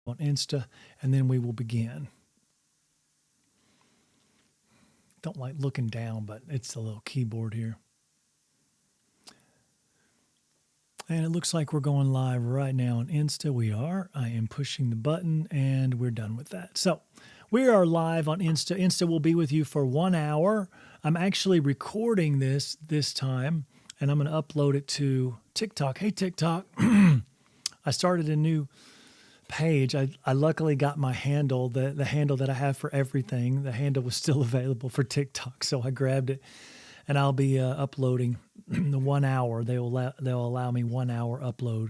on Insta, and then we will begin. Don't like looking down, but it's a little keyboard here. And it looks like we're going live right now on Insta. We are. I am pushing the button, and we're done with that. So we are live on Insta. Insta will be with you for 1 hour. I'm actually recording this time, and I'm going to upload it to TikTok. Hey, TikTok. I started a new page. I luckily got my handle, the handle that I have for everything. The handle was still available for TikTok, so I grabbed it, and I'll be uploading the 1 hour. They'll allow me 1 hour upload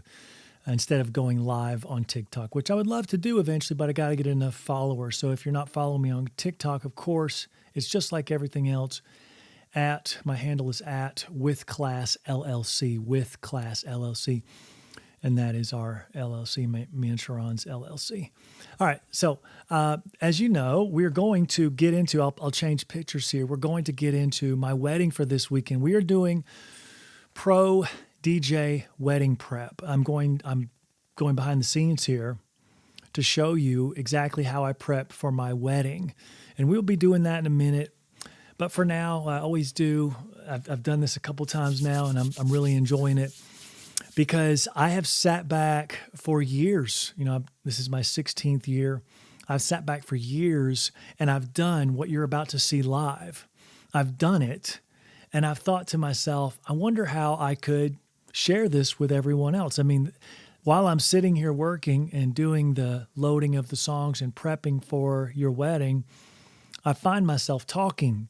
instead of going live on TikTok, which I would love to do eventually, but I got to get enough followers. So if you're not following me on TikTok, of course, it's just like everything else. My handle is at with class LLC, with class LLC. And that is our LLC, me and Sharon's LLC. All right. So as you know, we're going to get into, I'll change pictures here. We're going to get into my wedding for this weekend. We are doing pro DJ wedding prep. I'm going behind the scenes here to show you exactly how I prep for my wedding. And we'll be doing that in a minute. But for now, I always do. I've done this a couple times now, and I'm really enjoying it. Because I have sat back for years, this is my 16th year. I've sat back for years and I've done what you're about to see live. I've done it and I've thought to myself, I wonder how I could share this with everyone else. I mean, while I'm sitting here working and doing the loading of the songs and prepping for your wedding, I find myself talking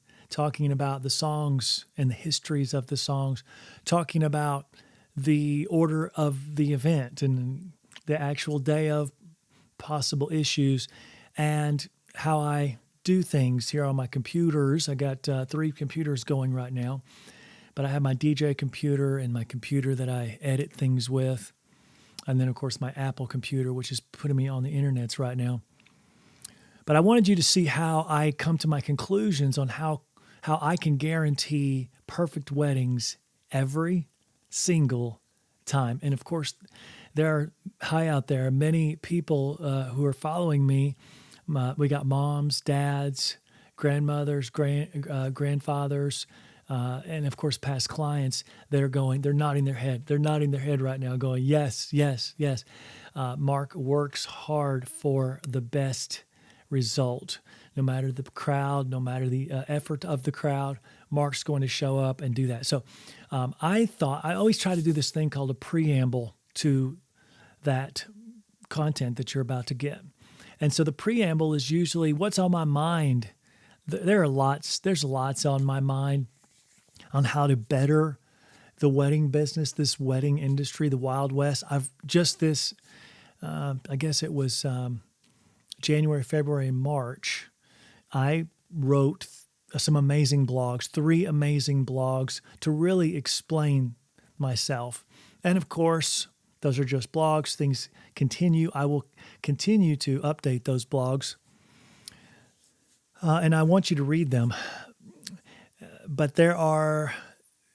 about the songs and the histories of the songs, talking about the order of the event and the actual day of possible issues and how I do things here on my computers. I got 3 computers going right now, but I have my DJ computer and my computer that I edit things with. And then of course my Apple computer, which is putting me on the internets right now. But I wanted you to see how I come to my conclusions on how I can guarantee perfect weddings every single time. And of course, there are out there many people who are following me. We got moms, dads, grandmothers, grandfathers, and of course, past clients that are they're nodding their head. They're nodding their head right now going, yes, yes, yes. Mark works hard for the best result. No matter the crowd, no matter the effort of the crowd, Mark's going to show up and do that. So I always try to do this thing called a preamble to that content that you're about to get. And so the preamble is usually what's on my mind. There's lots on my mind on how to better the wedding business, this wedding industry, the Wild West. I guess it was January, February, and March. I wrote some amazing blogs, 3 amazing blogs to really explain myself. And of course, those are just blogs. Things continue. I will continue to update those blogs. And I want you to read them. But there are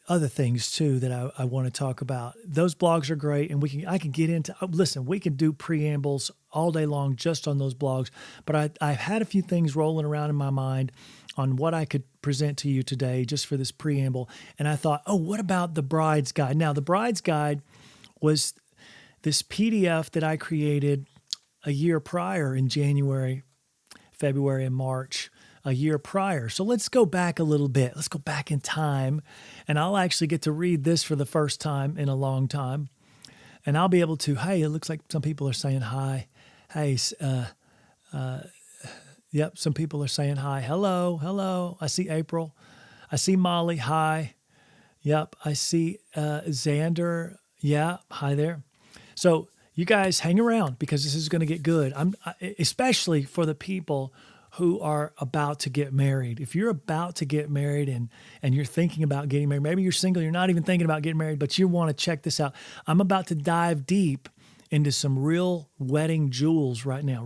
other things too that I want to talk about. Those blogs are great, and I can get into. Listen, we can do preambles all day long just on those blogs. But I've had a few things rolling around in my mind on what I could present to you today just for this preamble. And I thought, what about the Bride's Guide? Now, the Bride's Guide was this PDF that I created a year prior in January, February, and March. A year prior. So let's go back a little bit. Let's go back in time, and I'll actually get to read this for the first time in a long time. And I'll be able to, hey, it looks like some people are saying hi. Hey, yep, some people are saying hi. Hello. I see April. I see Molly. Hi. Yep, I see Xander. Yeah, hi there. So you guys hang around because this is going to get good. Especially for the people who are about to get married. If you're about to get married and you're thinking about getting married, maybe you're single, you're not even thinking about getting married, but you want to check this out. I'm about to dive deep into some real wedding jewels right now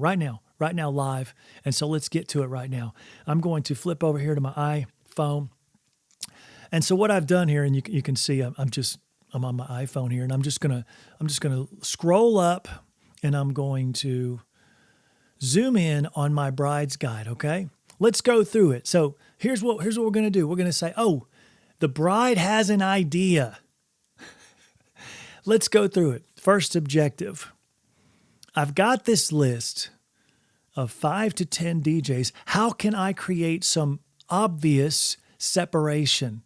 live. And so let's get to it right now. I'm going to flip over here to my iPhone. And so what I've done here, and you can see I'm on my iPhone here, and I'm just gonna scroll up, and I'm going to zoom in on my bride's guide, okay? Let's go through it. So here's what we're going to do. We're going to say, oh, the bride has an idea. Let's go through it. First objective. I've got this list of 5 to 10 DJs. How can I create some obvious separation?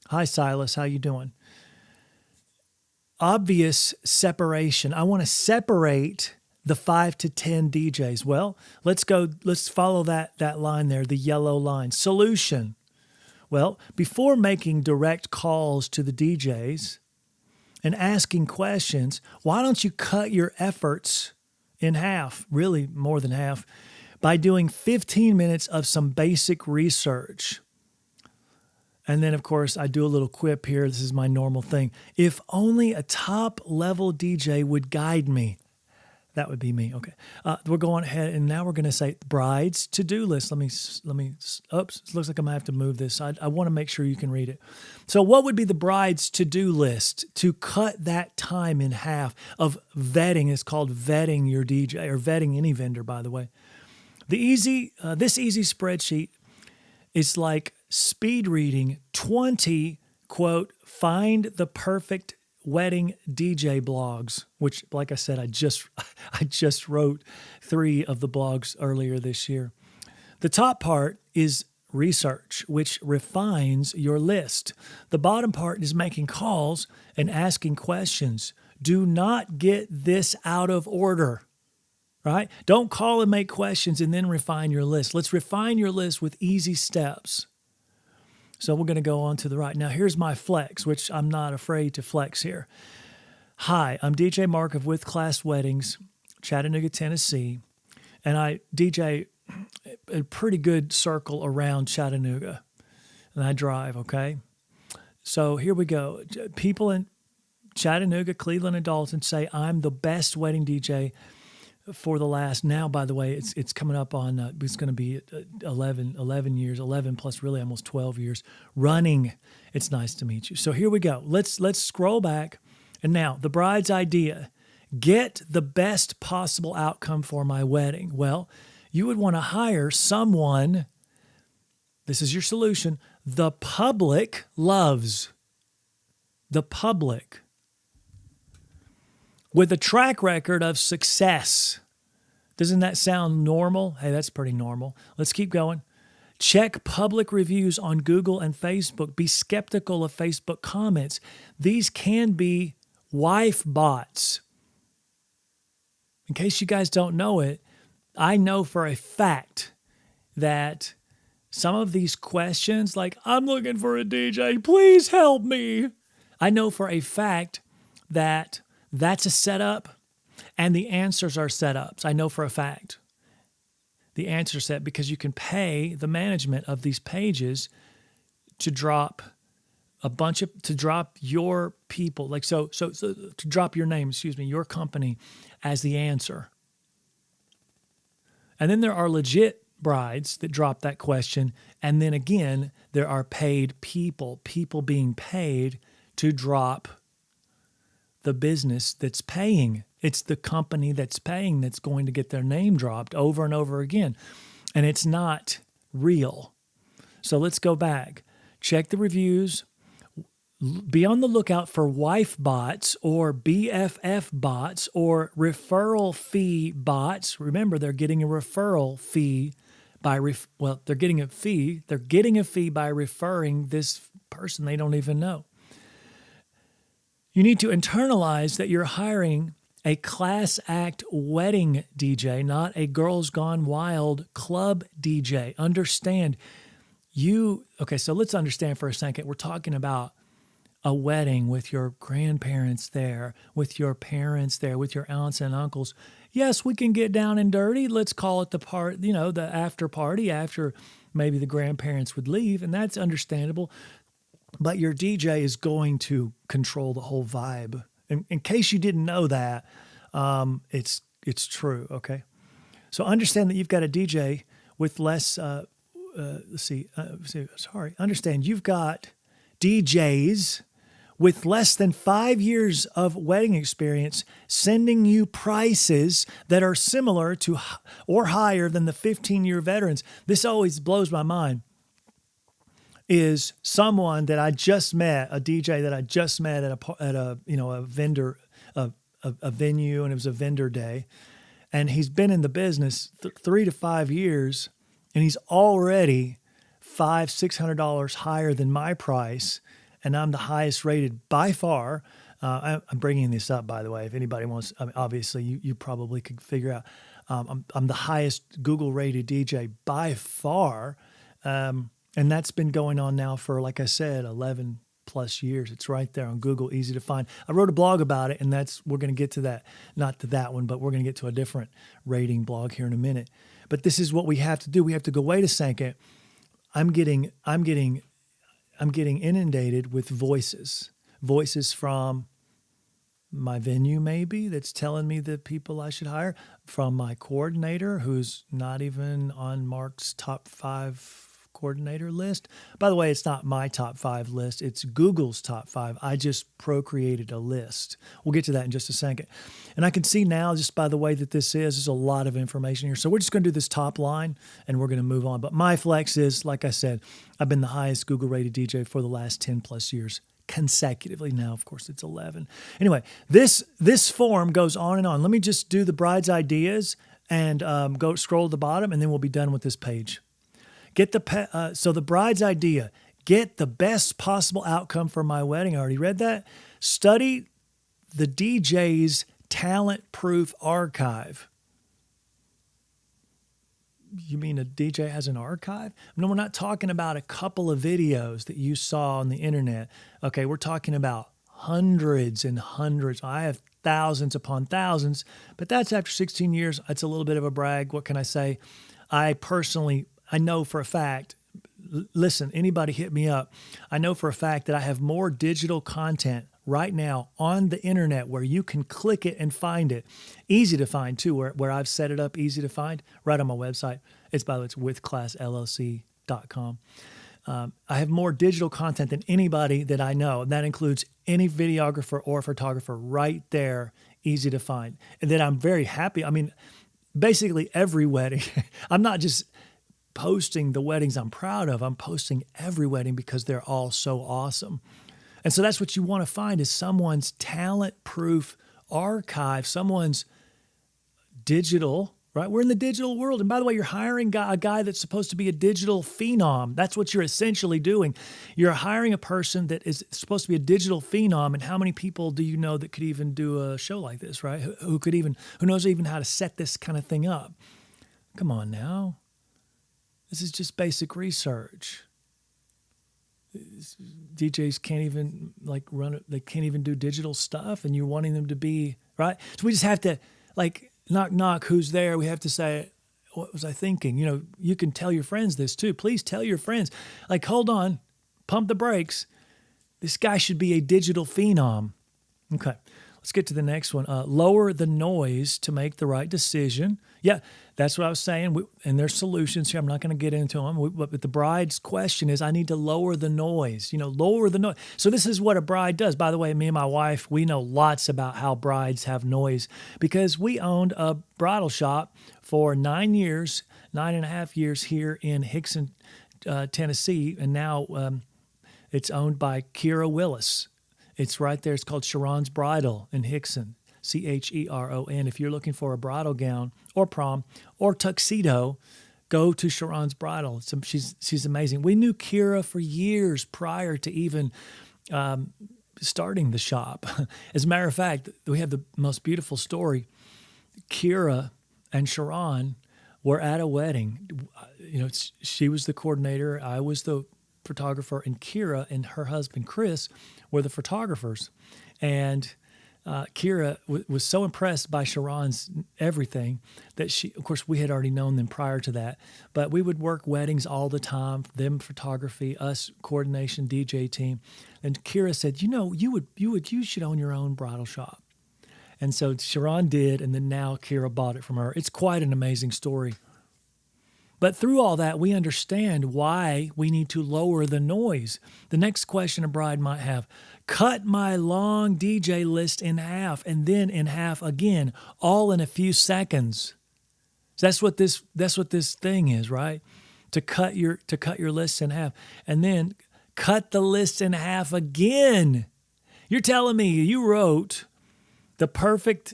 Hi, Silas. How you doing? Obvious separation. I want to separate the 5 to 10 DJs. Well, let's follow that line there, the yellow line. Solution. Well, before making direct calls to the DJs and asking questions, why don't you cut your efforts in half, really more than half, by doing 15 minutes of some basic research? And then, of course, I do a little quip here. This is my normal thing. If only a top-level DJ would guide me. That would be me. Okay. We're going ahead, and now we're going to say bride's to-do list. Let me, oops, it looks like I'm going to have to move this. I want to make sure you can read it. So what would be the bride's to-do list to cut that time in half of vetting? It's called vetting your DJ, or vetting any vendor, by the way. This easy spreadsheet is like speed reading 20, quote, find the perfect wedding DJ blogs, which, like I said, I just wrote 3 of the blogs earlier this year. The top part is research, which refines your list. The bottom part is making calls and asking questions. Do not get this out of order, right? Don't call and make questions and then refine your list. Let's refine your list with easy steps. So we're going to go on to the right. Now, here's my flex, which I'm not afraid to flex here. Hi, I'm DJ Mark of With Class Weddings, Chattanooga, Tennessee, and I DJ a pretty good circle around Chattanooga, and I drive, okay? So here we go. People in Chattanooga, Cleveland, and Dalton say I'm the best wedding DJ for the last, now, by the way, it's coming up on, it's going to be 11 years, 11 plus really almost 12 years running. It's nice to meet you. So here we go. Let's scroll back. And now the bride's idea, get the best possible outcome for my wedding. Well, you would want to hire someone. This is your solution. The public loves. The public. With a track record of success. Doesn't that sound normal? Hey, that's pretty normal. Let's keep going. Check public reviews on Google and Facebook. Be skeptical of Facebook comments. These can be wife bots. In case you guys don't know it, I know for a fact that some of these questions, like, I'm looking for a DJ, please help me. I know for a fact that that's a setup, and the answers are setups. I know for a fact. The answer set, because you can pay the management of these pages to drop to drop your people, like so to drop your name, your company as the answer. And then there are legit brides that drop that question, and then again there are paid people being paid to drop the business that's paying. It's the company that's paying that's going to get their name dropped over and over again. And it's not real. So let's go back. Check the reviews. Be on the lookout for wife bots or BFF bots or referral fee bots. Remember, they're getting a referral fee they're getting a fee. They're getting a fee by referring this person they don't even know. You need to internalize that you're hiring a class act wedding DJ, not a Girls Gone Wild club DJ. Understand so let's understand for a second. We're talking about a wedding with your grandparents there, with your parents there, with your aunts and uncles. Yes, we can get down and dirty. Let's call it the after party after maybe the grandparents would leave, and that's understandable. But your DJ is going to control the whole vibe. In case you didn't know that, it's true, okay? So understand that you've got a DJ with less, understand you've got DJs with less than 5 years of wedding experience, sending you prices that are similar to or higher than the 15-year veterans. This always blows my mind. Is someone that I just met, a DJ that I just met at a vendor, a venue, and it was a vendor day, and he's been in the business 3 to 5 years, and he's already $500-600 higher than my price, and I'm the highest rated by far. I'm bringing this up, by the way, if anybody wants. I mean, obviously, you probably could figure out. I'm the highest Google rated DJ by far, and that's been going on now for, like I said, 11 plus years. It's right there on Google, easy to find. I wrote a blog about it, and we're going to get to that, not to that one, but we're going to get to a different rating blog here in a minute. But this is what we have to do. We have to go, wait a second. I'm getting inundated with voices from my venue, maybe, that's telling me the people I should hire, from my coordinator, who's not even on Mark's top 5 coordinator list. By the way, it's not my top 5 list. It's Google's top 5. I just procreated a list. We'll get to that in just a second. And I can see now, just by the way that there's a lot of information here. So we're just going to do this top line and we're going to move on. But my flex is, like I said, I've been the highest Google rated DJ for the last 10 plus years consecutively. Now, of course, it's 11. Anyway, this form goes on and on. Let me just do the bride's ideas and go scroll to the bottom, and then we'll be done with this page. So the bride's idea: get the best possible outcome for my wedding. I already read that. Study the DJ's talent proof archive. You mean a DJ has an archive? No, we're not talking about a couple of videos that you saw on the internet. Okay, we're talking about hundreds and hundreds. I have thousands upon thousands, but that's after 16 years. It's a little bit of a brag. What can I say? I know for a fact, listen, anybody hit me up. I know for a fact that I have more digital content right now on the internet where you can click it and find it. Easy to find too, where I've set it up easy to find right on my website. By the way, it's withclassllc.com. I have more digital content than anybody that I know. And that includes any videographer or photographer right there, easy to find. And then I'm very happy. I mean, basically every wedding, I'm not just posting the weddings I'm proud of. I'm posting every wedding because they're all so awesome. And so that's what you want to find, is someone's talent-proof archive, someone's digital, right? We're in the digital world. And by the way, you're hiring a guy that's supposed to be a digital phenom. That's what you're essentially doing. You're hiring a person that is supposed to be a digital phenom. And how many people do you know that could even do a show like this, right? Who knows even how to set this kind of thing up? Come on now. This is just basic research. DJs can't even run it. They can't even do digital stuff, and you're wanting them to be, right? So we just have to knock, knock, who's there? We have to say, what was I thinking? You can tell your friends this too. Please tell your friends, hold on, pump the brakes. This guy should be a digital phenom. Okay. Let's get to the next one. Lower the noise to make the right decision. Yeah, that's what I was saying. And there's solutions here. I'm not going to get into them. But the bride's question is, I need to lower the noise. Lower the noise. So this is what a bride does. By the way, me and my wife, we know lots about how brides have noise because we owned a bridal shop for 9.5 years here in Hickson, Tennessee. And now it's owned by Kira Willis. It's right there. It's called Sharon's Bridal in Hickson, Cheron. If you're looking for a bridal gown or prom or tuxedo, go to Sharon's Bridal. She's amazing. We knew Kira for years prior to even starting the shop. As a matter of fact, we have the most beautiful story. Kira and Sharon were at a wedding. She was the coordinator. I was the photographer, and Kira and her husband Chris were the photographers. And Kira was so impressed by Sharon's everything that of course, we had already known them prior to that, but we would work weddings all the time, them photography, us coordination, DJ team. And Kira said, you should own your own bridal shop. And so Sharon did, and then now Kira bought it from her. It's quite an amazing story. But through all that, we understand why we need to lower the noise. The next question a bride might have: cut my long DJ list in half and then in half again, all in a few seconds. So that's what this thing is, right? To cut your list in half and then cut the list in half again. You're telling me you wrote the perfect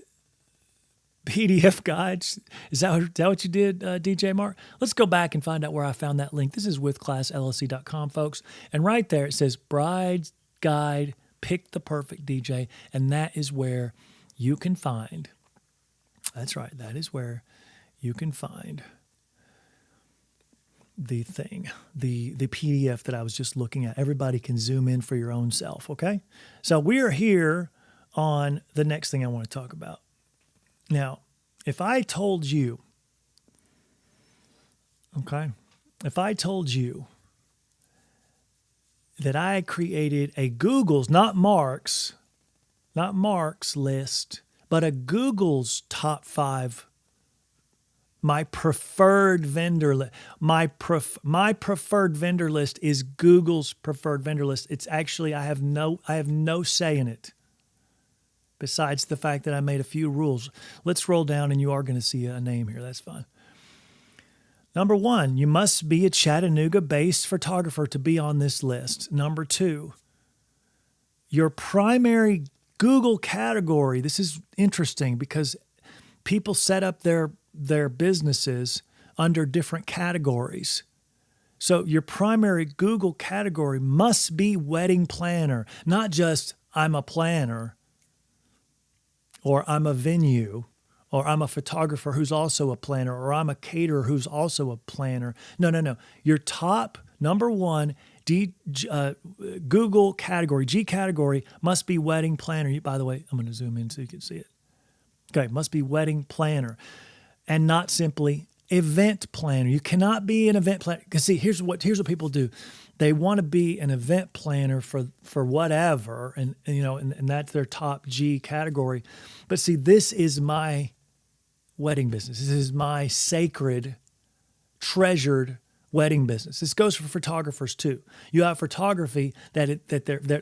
PDF guides? Is that what you did, DJ Mark? Let's go back and find out where I found that link. This is withclassllc.com, folks. And right there it says Bride's Guide, Pick the Perfect DJ. And that is where you can find, that's right, that is where you can find the thing, the PDF that I was just looking at. Everybody can zoom in for your own self, okay? So we are here on the next thing I want to talk about. Now, if I told you, if I told you that I created a Google's, not Mark's list, but a Google's top 5, my preferred vendor list. My preferred vendor list is Google's preferred vendor list. It's actually, I have no say in it, besides the fact that I made a few rules. Let's roll down and you are going to see a name here. That's fine. Number 1, you must be a Chattanooga-based photographer to be on this list. Number 2, your primary Google category. This is interesting because people set up their businesses under different categories. So your primary Google category must be wedding planner, not just I'm a planner, or I'm a venue, or I'm a photographer who's also a planner, or I'm a caterer who's also a planner. No. Your top number 1 Google category, G category, must be wedding planner. By the way, I'm going to zoom in so you can see it. Okay, must be wedding planner and not simply event planner. You cannot be an event planner. Because see, here's what people do. They want to be an event planner for whatever, and that's their top G category. But see, this is my wedding business. This is my sacred, treasured wedding business. This goes for photographers too. You have photography that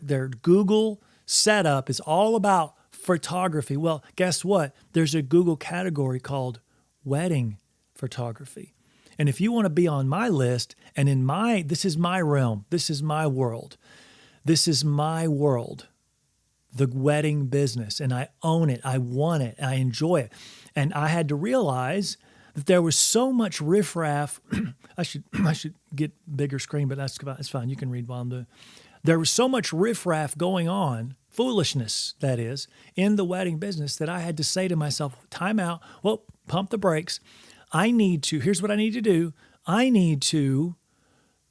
their Google setup is all about photography. Well, guess what? There's a Google category called wedding photography. And if you want to be on my list and this is my realm, this is my world, the wedding business, and I own it, I want it, I enjoy it. And I had to realize that there was so much riffraff. I should get bigger screen, but that's fine. You can read while I'm doing. There was so much riffraff going on, foolishness, that is, in the wedding business that I had to say to myself, time out, well, pump the brakes. Here's what I need to do. I need to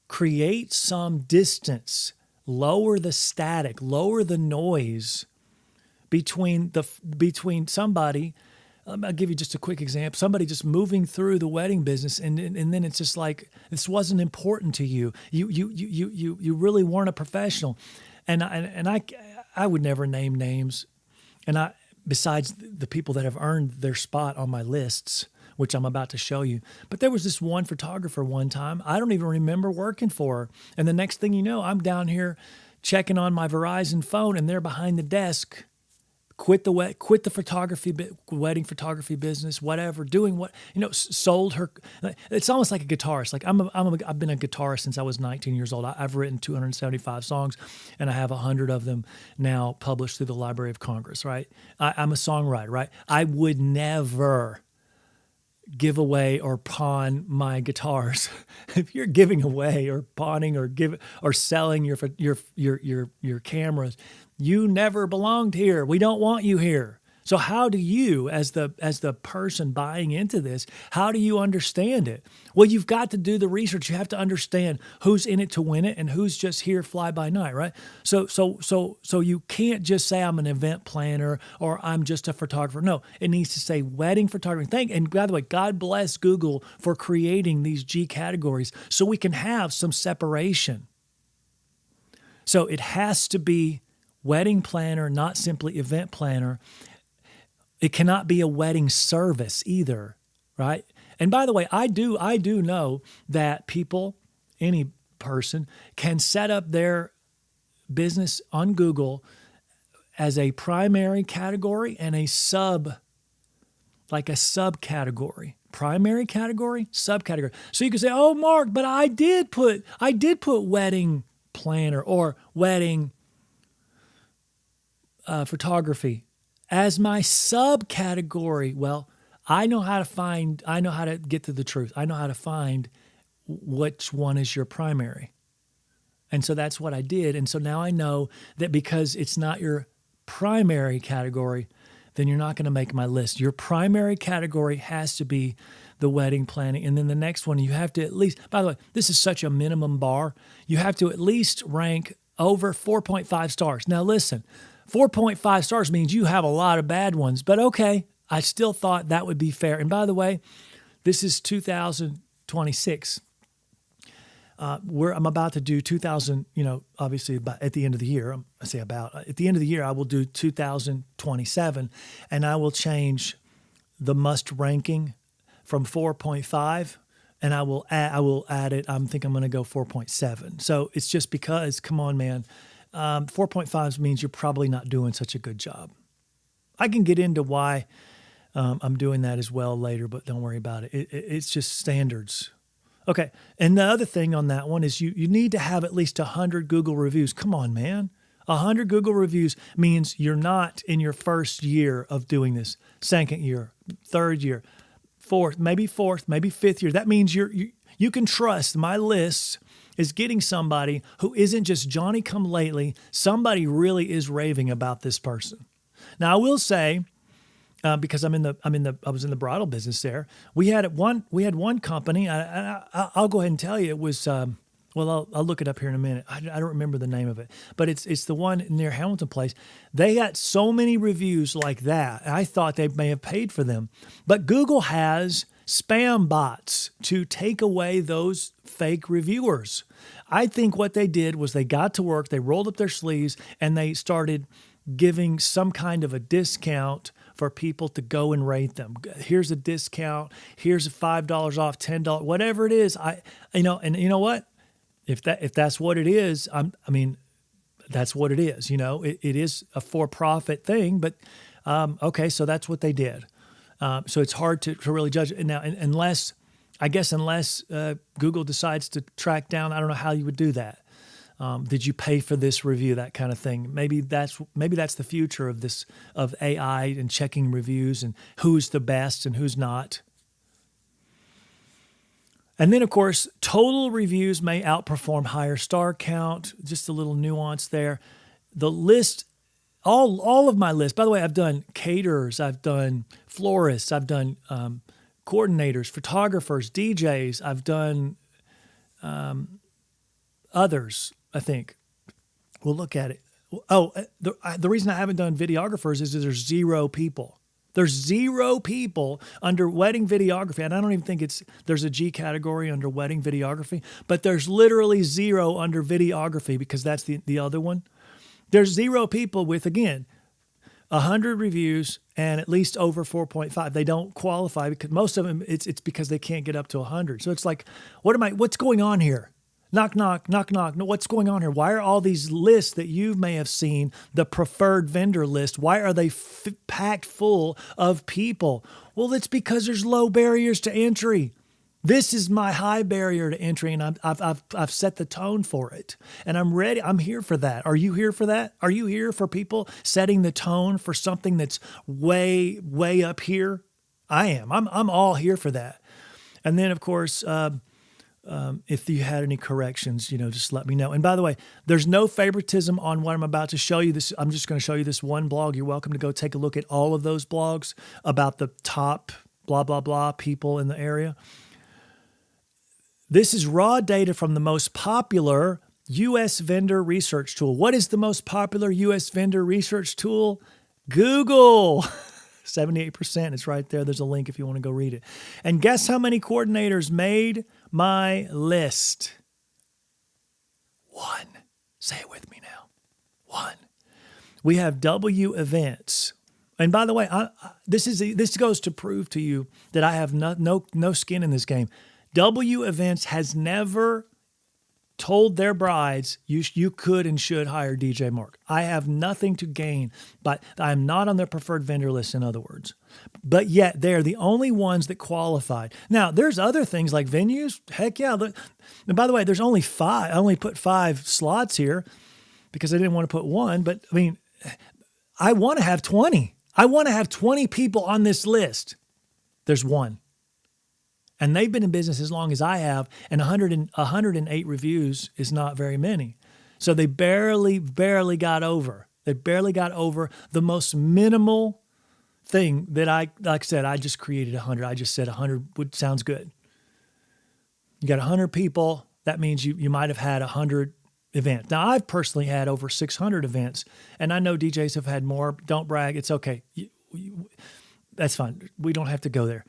create some distance, lower the static, lower the noise between somebody. I'll give you just a quick example. Somebody just moving through the wedding business, and then it's just like, this wasn't important to you. You really weren't a professional, and I would never name names, and besides the people that have earned their spot on my lists, which I'm about to show you. But there was this one photographer one time, I don't even remember working for her. And the next thing you know, I'm down here checking on my Verizon phone, and they're behind the desk, quit the wedding photography business, whatever, doing what, sold her. It's almost like a guitarist. Like I've been a guitarist since I was 19 years old. I've written 275 songs, and I have 100 of them now published through the Library of Congress, right? I'm a songwriter, right? I would never give away or pawn my guitars. If you're giving away or pawning or selling your cameras, you never belonged here. We don't want you here. So how do you, as the person buying into this, how do you understand it? Well, you've got to do the research. You have to understand who's in it to win it and who's just here fly by night, right? So you can't just say I'm an event planner or I'm just a photographer. No, it needs to say wedding photography. And by the way, God bless Google for creating these G categories so we can have some separation. So it has to be wedding planner, not simply event planner. It cannot be a wedding service either, right? And by the way, I do know that people, any person, can set up their business on Google as a primary category and a subcategory. Primary category, subcategory. So you can say, "Oh, Mark, but I did put wedding planner or wedding photography as my subcategory." Well, I know how to get to the truth. I know how to find which one is your primary. And so that's what I did. And so now I know that because it's not your primary category, then you're not going to make my list. Your primary category has to be the wedding planning. And then the next one, you have to at least, by the way, this is such a minimum bar. You have to at least rank over 4.5 stars. Now listen, 4.5 stars means you have a lot of bad ones, but okay, I still thought that would be fair. And by the way, this is 2026. I'm about to do 2000, obviously at the end of the year, at the end of the year, I will do 2027, and I will change the must ranking from 4.5, and I will add it. I'm going to go 4.7. So it's just because, come on, man, 4.5 means you're probably not doing such a good job. I can get into why I'm doing that as well later, but don't worry about it. It's just standards. Okay, and the other thing on that one is you need to have at least 100 Google reviews. Come on, man. 100 Google reviews means you're not in your first year of doing this, second year, third year, fourth, maybe fifth year. That means you can trust my list is getting somebody who isn't just Johnny come lately. Somebody really is raving about this person. Now, I will say, because I was in the bridal business there. We had one company. I'll go ahead and tell you it was. I'll look it up here in a minute. I don't remember the name of it, but it's the one near Hamilton Place. They got so many reviews like that. I thought they may have paid for them, but Google has spam bots to take away those fake reviewers. I think what they did was they got to work. They rolled up their sleeves and they started giving some kind of a discount for people to go and rate them. Here's a discount. Here's a $5 off, $10, whatever it is. And you know what? If that's what it is, that's what it is. It is a for-profit thing, but okay, so that's what they did. So it's hard to really judge it now, unless Google decides to track down. I don't know how you would do that. Did you pay for this review? That kind of thing. Maybe that's the future of AI and checking reviews and who's the best and who's not. And then, of course, total reviews may outperform higher star count. Just a little nuance there. The list, all of my lists. By the way, I've done caterers, I've done florists, I've done coordinators, photographers, DJs. I've done others. I think we'll look at it. Oh, the reason I haven't done videographers is that there's zero people. There's zero people under wedding videography. And I don't even think there's a G category under wedding videography, but there's literally zero under videography because that's the other one. There's zero people with, again, 100 reviews and at least over 4.5. They don't qualify because most of them, it's because they can't get up to 100. So it's like, what's going on here? Knock, knock, knock, knock. No, what's going on here? Why are all these lists that you may have seen, the preferred vendor list, why are they packed full of people? Well, it's because there's low barriers to entry. This is my high barrier to entry, and I've set the tone for it, and I'm ready. I'm here for that. Are you here for that? Are you here for people setting the tone for something that's way, way up here? I am. I'm all here for that. And then, of course, if you had any corrections, just let me know. And by the way, there's no favoritism on what I'm about to show you. I'm just going to show you this one blog. You're welcome to go take a look at all of those blogs about the top blah, blah, blah people in the area. This is raw data from the most popular U.S. vendor research tool. What is the most popular U.S. vendor research tool? Google. 78%. It's right there. There's a link if you want to go read it. And guess how many coordinators made my list? One. Say it with me now. One. We have W Events. And by the way, this goes to prove to you that I have no skin in this game. W Events has never told their brides you could and should hire DJ Mark. I have nothing to gain, but I'm not on their preferred vendor list, in other words. But yet they're the only ones that qualified. Now, there's other things like venues. Heck yeah. And by the way, there's only 5. I only put 5 slots here because I didn't want to put 1. But I mean, I want to have 20. I want to have 20 people on this list. There's 1. And they've been in business as long as I have, and 108 reviews is not very many. So they barely got over. They barely got over the most minimal thing that like I said, I just created 100. I just said 100 sounds good. You got 100 people. That means you might have had 100 events. Now, I've personally had over 600 events, and I know DJs have had more. Don't brag. It's okay. That's fine. We don't have to go there.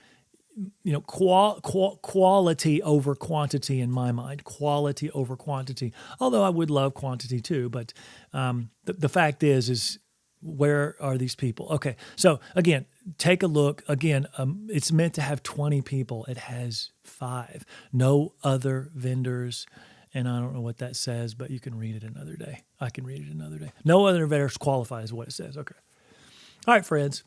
You know, quality over quantity in my mind. Quality over quantity. Although I would love quantity too, but the fact is where are these people? Okay, so again, take a look. Again, it's meant to have 20 people. It has 5. No other vendors, and I don't know what that says, but you can read it another day. I can read it another day. No other vendors qualify is what it says. Okay. All right, friends.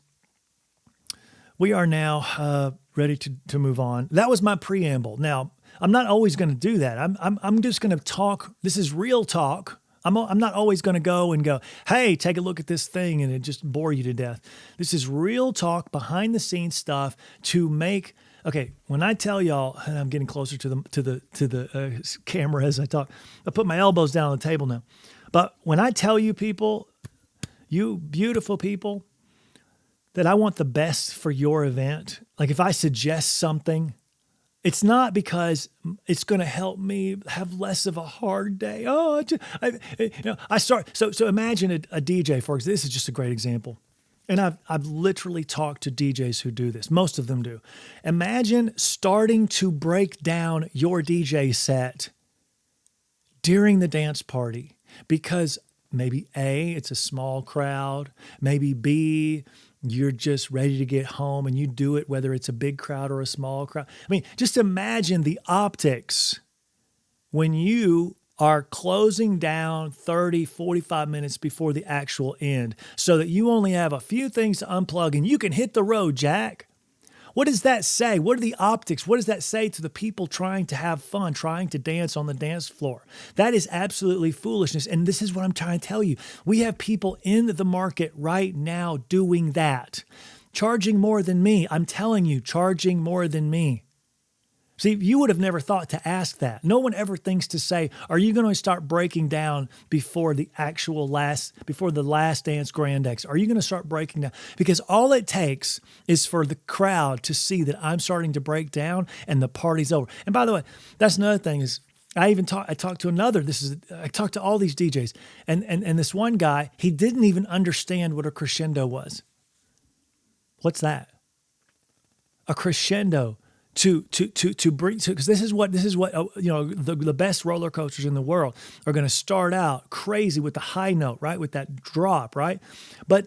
We are now ready to move on. That was my preamble. Now, I'm not always going to do that. I'm just going to talk. This is real talk. I'm not always going to go, hey, take a look at this thing, and it just bore you to death. This is real talk, behind the scenes stuff to make. Okay, when I tell y'all, and I'm getting closer to the camera as I talk. I put my elbows down on the table now. But when I tell you people, you beautiful people, that I want the best for your event. Like if I suggest something, it's not because it's going to help me have less of a hard day. I start. So imagine a DJ, for example. This is just a great example. And I've literally talked to DJs who do this. Most of them do. Imagine starting to break down your DJ set during the dance party because maybe A, it's a small crowd. Maybe B, you're just ready to get home and you do it whether it's a big crowd or a small crowd. I mean, just imagine the optics when you are closing down 30, 45 minutes before the actual end so that you only have a few things to unplug and you can hit the road, Jack. What does that say? What are the optics? What does that say to the people trying to have fun, trying to dance on the dance floor? That is absolutely foolishness. And this is what I'm trying to tell you. We have people in the market right now doing that, charging more than me. I'm telling you, charging more than me. See, you would have never thought to ask that. No one ever thinks to say, are you going to start breaking down before the last dance Grand X? Are you going to start breaking down? Because all it takes is for the crowd to see that I'm starting to break down and the party's over. And by the way, that's another thing is I talked to another, I talked to all these DJs and this one guy, he didn't even understand what a crescendo was. What's that? A crescendo. To bring to, because this is what the best roller coasters in the world are going to start out crazy with the high note, right, with that drop, right? But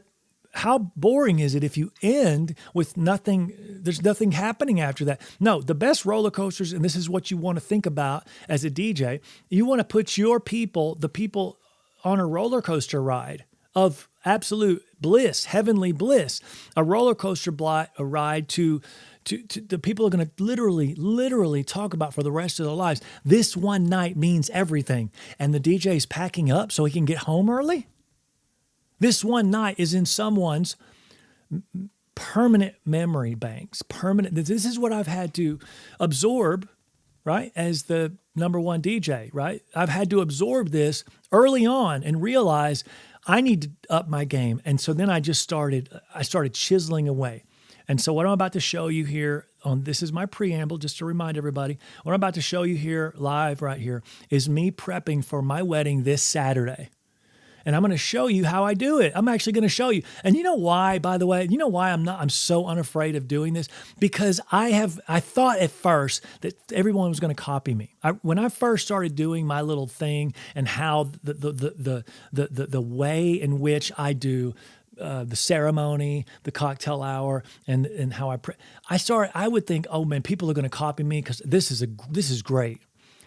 how boring is it if you end with nothing? There's nothing happening after that. No, the best roller coasters, and this is what you want to think about as a DJ. You want to put the people on a roller coaster ride of absolute bliss, heavenly bliss, a roller coaster ride to the people are going to literally talk about for the rest of their lives. This one night means everything. And the DJ is packing up so he can get home early? This one night is in someone's permanent memory banks. This is what I've had to absorb, right, as the number one DJ, right? I've had to absorb this early on and realize I need to up my game. And so then I started chiseling away. And so what I'm about to show you here this is my preamble, just to remind everybody, what I'm about to show you here live right here is me prepping for my wedding this Saturday. And I'm going to show you how I do it. I'm actually going to show you. And you know why, by the way, I'm so unafraid of doing this? Because I thought at first that everyone was going to copy me. When I first started doing my little thing and how the way in which I do the ceremony, the cocktail hour, and how I would think, oh man, people are going to copy me because this is great.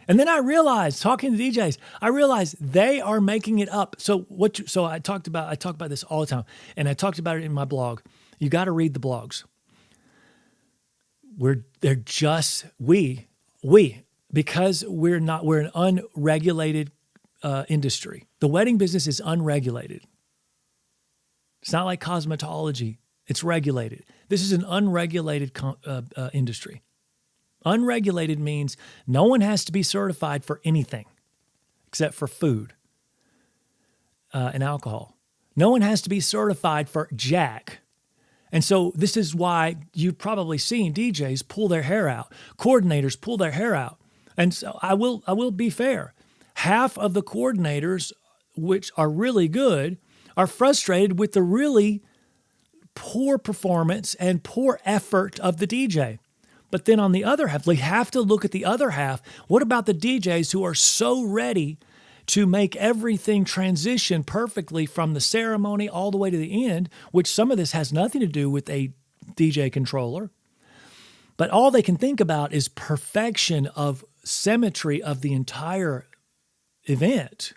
And then I realized, talking to DJs, I realized they are making it up. So I talk about this all the time, and I talked about it in my blog. You got to read the blogs. Because we're an unregulated industry. The wedding business is unregulated. It's not like cosmetology. It's regulated. This is an unregulated industry. Unregulated means no one has to be certified for anything except for food and alcohol. No one has to be certified for jack. And so this is why you've probably seen DJs pull their hair out, coordinators pull their hair out. And so I will be fair. Half of the coordinators, which are really good, are frustrated with the really poor performance and poor effort of the DJ. But then on the other half, we have to look at the other half. What about the DJs who are so ready to make everything transition perfectly from the ceremony all the way to the end, which some of this has nothing to do with a DJ controller, but all they can think about is perfection of symmetry of the entire event.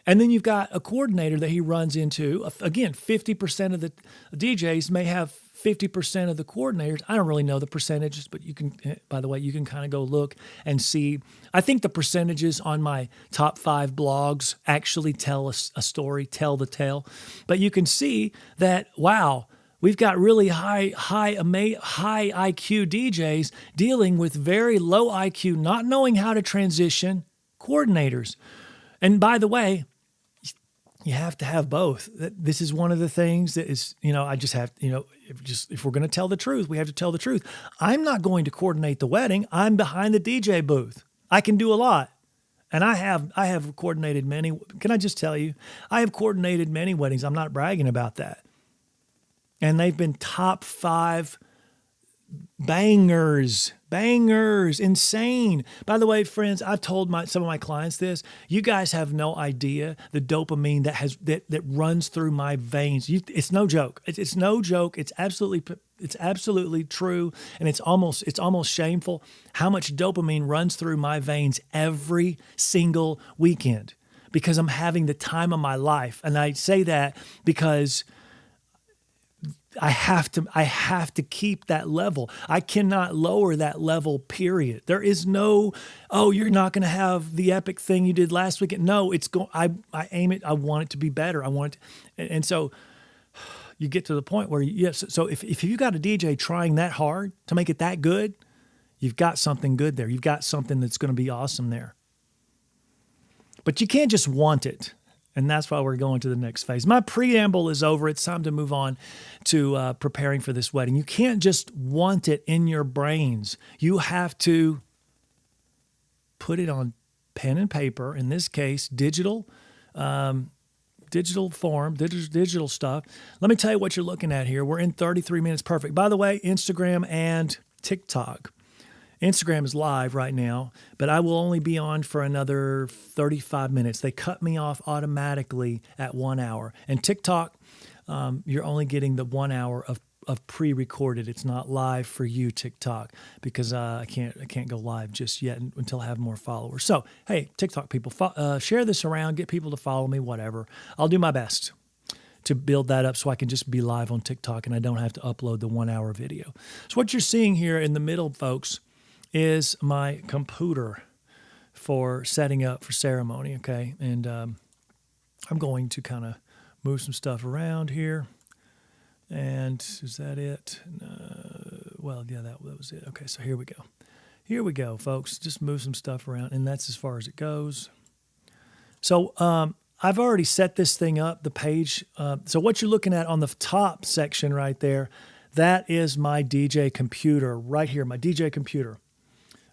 And then you've got a coordinator that he runs into. Again, 50% of the DJs may have 50% of the coordinators. I don't really know the percentages, but you can, by the way, you can kind of go look and see. I think the percentages on my top 5 blogs actually tell a story, tell the tale. But you can see that, wow, we've got really high IQ DJs dealing with very low IQ, not knowing how to transition coordinators. And by the way, you have to have both. This is one of the things that is, I just have, if we're going to tell the truth, we have to tell the truth. I'm not going to coordinate the wedding. I'm behind the DJ booth. I can do a lot. And I have coordinated many. Can I just tell you, I have coordinated many weddings. I'm not bragging about that. And they've been top 5 bangers, insane. By the way, friends, I've told some of my clients this. You guys have no idea the dopamine that runs through my veins. It's no joke. It's no joke. It's absolutely true, and it's almost shameful how much dopamine runs through my veins every single weekend because I'm having the time of my life. And I say that because I have to keep that level. I cannot lower that level, period. There is no, you're not going to have the epic thing you did last weekend. No, I aim it. I want it to be better. I want it. And so you get to the point where, yes. So if you got a DJ trying that hard to make it that good, you've got something good there. You've got something that's going to be awesome there. But you can't just want it. And that's why we're going to the next phase. My preamble is over. It's time to move on to preparing for this wedding. You can't just want it in your brains. You have to put it on pen and paper, in this case, digital form, digital stuff. Let me tell you what you're looking at here. We're in 33 minutes. Perfect. By the way, Instagram and TikTok. Instagram is live right now, but I will only be on for another 35 minutes. They cut me off automatically at 1 hour. And TikTok, you're only getting the 1 hour of pre-recorded. It's not live for you, TikTok, because I can't go live just yet until I have more followers. So, hey, TikTok people, share this around, get people to follow me, whatever. I'll do my best to build that up so I can just be live on TikTok and I don't have to upload the 1 hour video. So what you're seeing here in the middle, folks, is my computer for setting up for ceremony, okay? And I'm going to kind of move some stuff around here. And is that it? Well, yeah, that was it. Okay, so here we go. Here we go, folks. Just move some stuff around, and that's as far as it goes. So I've already set this thing up, the page. So what you're looking at on the top section right there, that is my DJ computer right here, my DJ computer.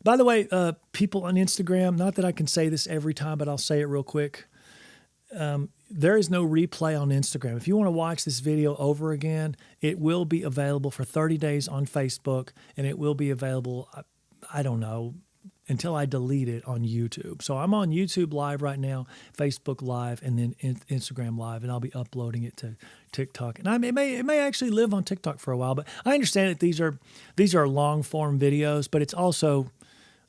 By the way, people on Instagram, not that I can say this every time, but I'll say it real quick. There is no replay on Instagram. If you want to watch this video over again, it will be available for 30 days on Facebook, and it will be available, I don't know, until I delete it on YouTube. So I'm on YouTube Live right now, Facebook Live, and then Instagram Live, and I'll be uploading it to TikTok. And it may actually live on TikTok for a while, but I understand that these are long form videos, but it's also,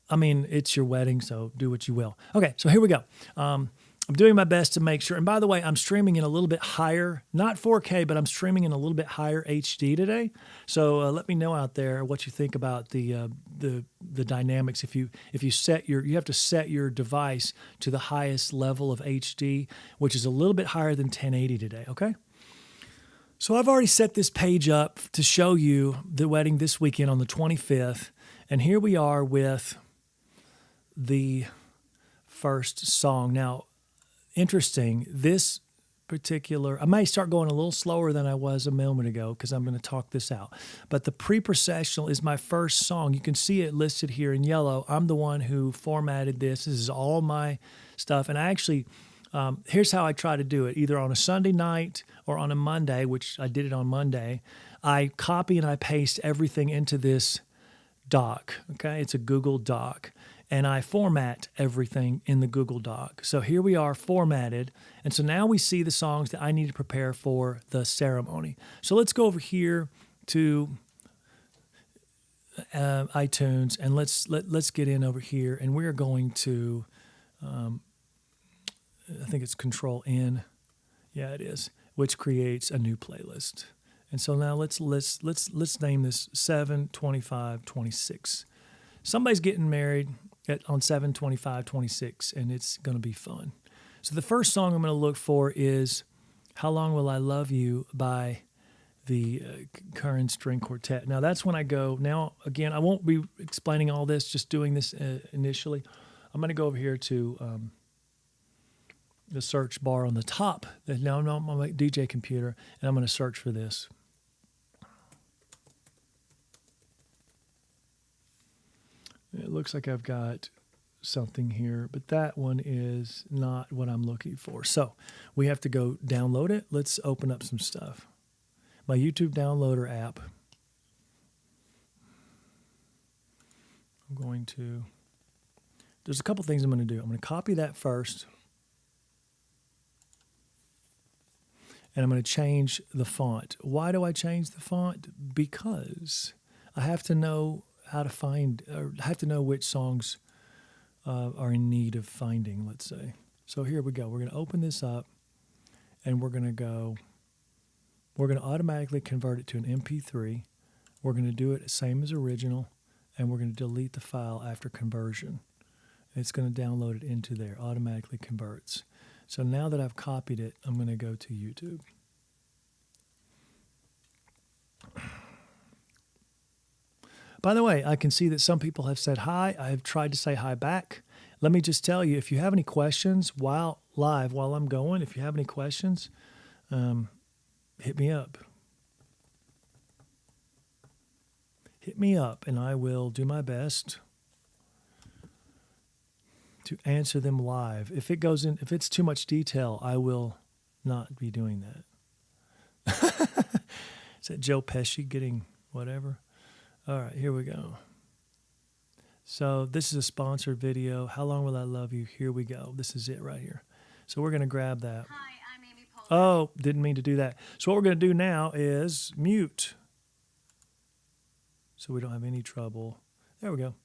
I mean, it's your wedding, so do what you will. Okay, so here we go. I'm doing my best to make sure. And by the way, I'm streaming in a little bit higher, not 4K, but I'm streaming in a little bit higher HD today. So let me know out there what you think about the dynamics. If you you have to set your device to the highest level of HD, which is a little bit higher than 1080 today. Okay. So I've already set this page up to show you the wedding this weekend on the 25th, and here we are with the first song. Now, interesting, this particular, I may start going a little slower than I was a moment ago because I'm going to talk this out. But the pre-processional is my first song. You can see it listed here in yellow. I'm the one who formatted this. This is all my stuff. And I actually, here's how I try to do it. Either on a Sunday night or on a Monday, which I did it on Monday, I copy and I paste everything into this doc. Okay, it's a Google Doc. And I format everything in the Google Doc. So here we are formatted. And so now we see the songs that I need to prepare for the ceremony. So let's go over here to iTunes, and let's get in over here. And we're going to, I think it's Control N. Yeah, it is, which creates a new playlist. And so now let's name this 7/25/26. Somebody's getting married on 7/25/26, and it's going to be fun. So the first song I'm going to look for is "How Long Will I Love You" by the Curran String Quartet. Now that's when I go. Now again, I won't be explaining all this, just doing this initially. I'm going to go over here to the search bar on the top. Now I'm on my DJ computer, and I'm going to search for this. It looks like I've got something here, but that one is not what I'm looking for. So we have to go download it. Let's open up some stuff. My YouTube downloader app. There's a couple things I'm going to do. I'm going to copy that first. And I'm going to change the font. Why do I change the font? Because I have to know how to find, or have to know which songs are in need of finding, let's say. So here we go. We're going to open this up, and we're going to automatically convert it to an MP3. We're going to do it same as original, and we're going to delete the file after conversion. It's going to download it into there, automatically converts. So now that I've copied it, I'm going to go to YouTube. By the way, I can see that some people have said hi. I have tried to say hi back. Let me just tell you, if you have any questions while I'm going, if you have any questions, hit me up. Hit me up, and I will do my best to answer them live. If it's too much detail, I will not be doing that. Is that Joe Pesci getting whatever? All right, here we go. So this is a sponsored video. How Long Will I Love You? Here we go. This is it right here. So we're going to grab that. Hi, I'm Amy Poehler. Oh, didn't mean to do that. So what we're going to do now is mute. So we don't have any trouble. There we go.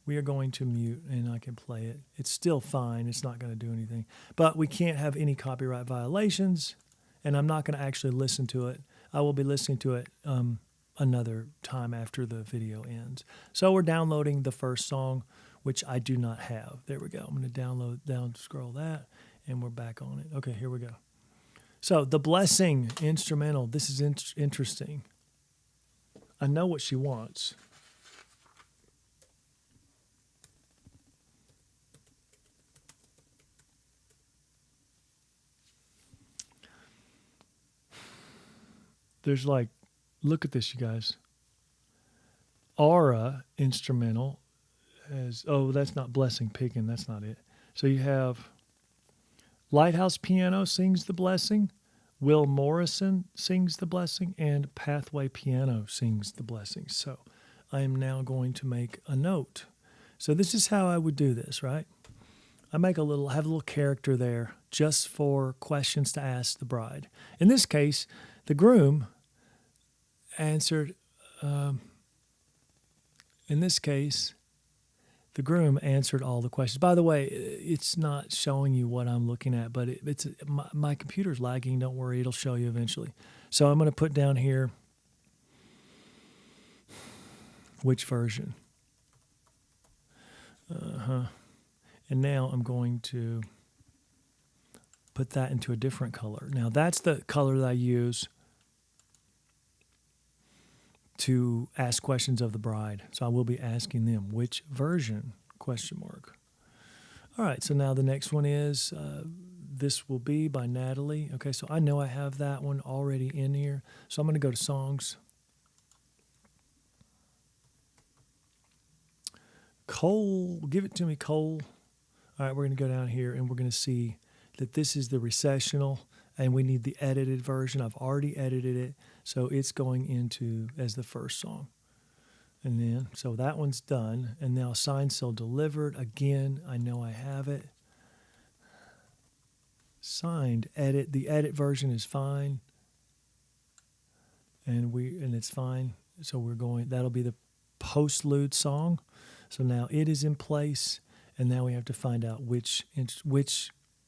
We are going to mute, and I can play it. It's still fine. It's not going to do anything. But we can't have any copyright violations, and I'm not going to actually listen to it. I will be listening to it another time after the video ends. So we're downloading the first song, which I do not have. There we go. I'm going to scroll that, and we're back on it. Okay, here we go. So The Blessing instrumental. This is interesting. I know what she wants. There's like, look at this, you guys. Aura instrumental as, oh, that's not Blessing Picking. That's not it. So you have Lighthouse Piano sings The Blessing, Will Morrison sings The Blessing, and Pathway Piano sings The Blessing. So I am now going to make a note So this is how I would do this, right? I have a little character there just for questions to ask the bride. In this case, the groom answered, in this case, the groom answered all the questions. By the way, it's not showing you what I'm looking at, but my computer's lagging. Don't worry, it'll show you eventually. So I'm going to put down here which version. And now I'm going to put that into a different color. Now that's the color that I use to ask questions of the bride. So I will be asking them which version, question mark. All right, so now the next one is This Will Be by Natalie. Okay, so I know I have that one already in here. So I'm going to go to songs. Cole, give it to me, Cole. All right, we're going to go down here and we're going to see that this is the recessional and we need the edited version. I've already edited it, so it's going into as the first song. And then, so that one's done. And now signed, sealed, delivered. Again, I know I have it. Signed, edit. The edit version is fine. And it's fine. So that'll be the postlude song. So now it is in place. And now we have to find out which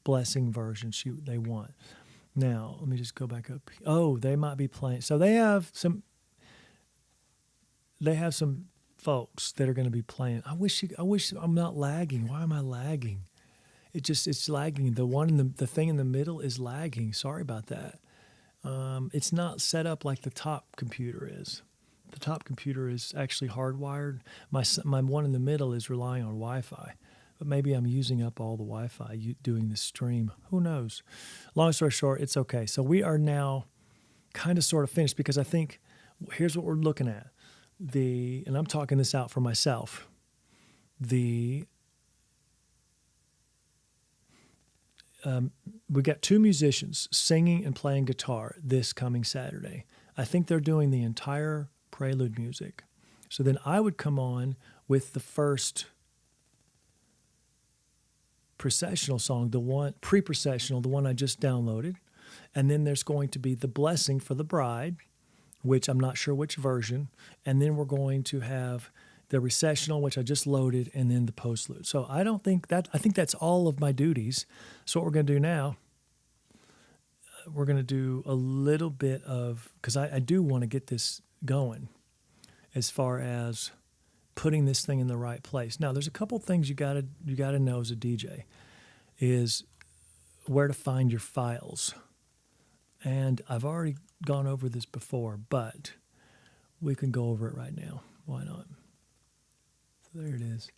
blessing version they want. Now, let me just go back up. Oh, they might be playing. So they have some folks that are going to be playing. I wish I'm not lagging. Why am I lagging? It's lagging. The thing in the middle is lagging. Sorry about that. It's not set up like the top computer is. The top computer is actually hardwired. My one in the middle is relying on Wi-Fi. But maybe I'm using up all the Wi-Fi doing this stream. Who knows? Long story short, it's okay. So we are now kind of sort of finished because I think here's what we're looking at. And I'm talking this out for myself. We got two musicians singing and playing guitar this coming Saturday. I think they're doing the entire prelude music. So then I would come on with the first processional song, pre-processional, the one I just downloaded. And then there's going to be the blessing for the bride, which I'm not sure which version. And then we're going to have the recessional, which I just loaded, and then the postlude. So I think that's all of my duties. So what we're going to do now, we're going to do a little bit of, because I do want to get this going as far as putting this thing in the right place. Now, there's a couple things you gotta know as a DJ, is where to find your files. And I've already gone over this before, but we can go over it right now. Why not? So there it is.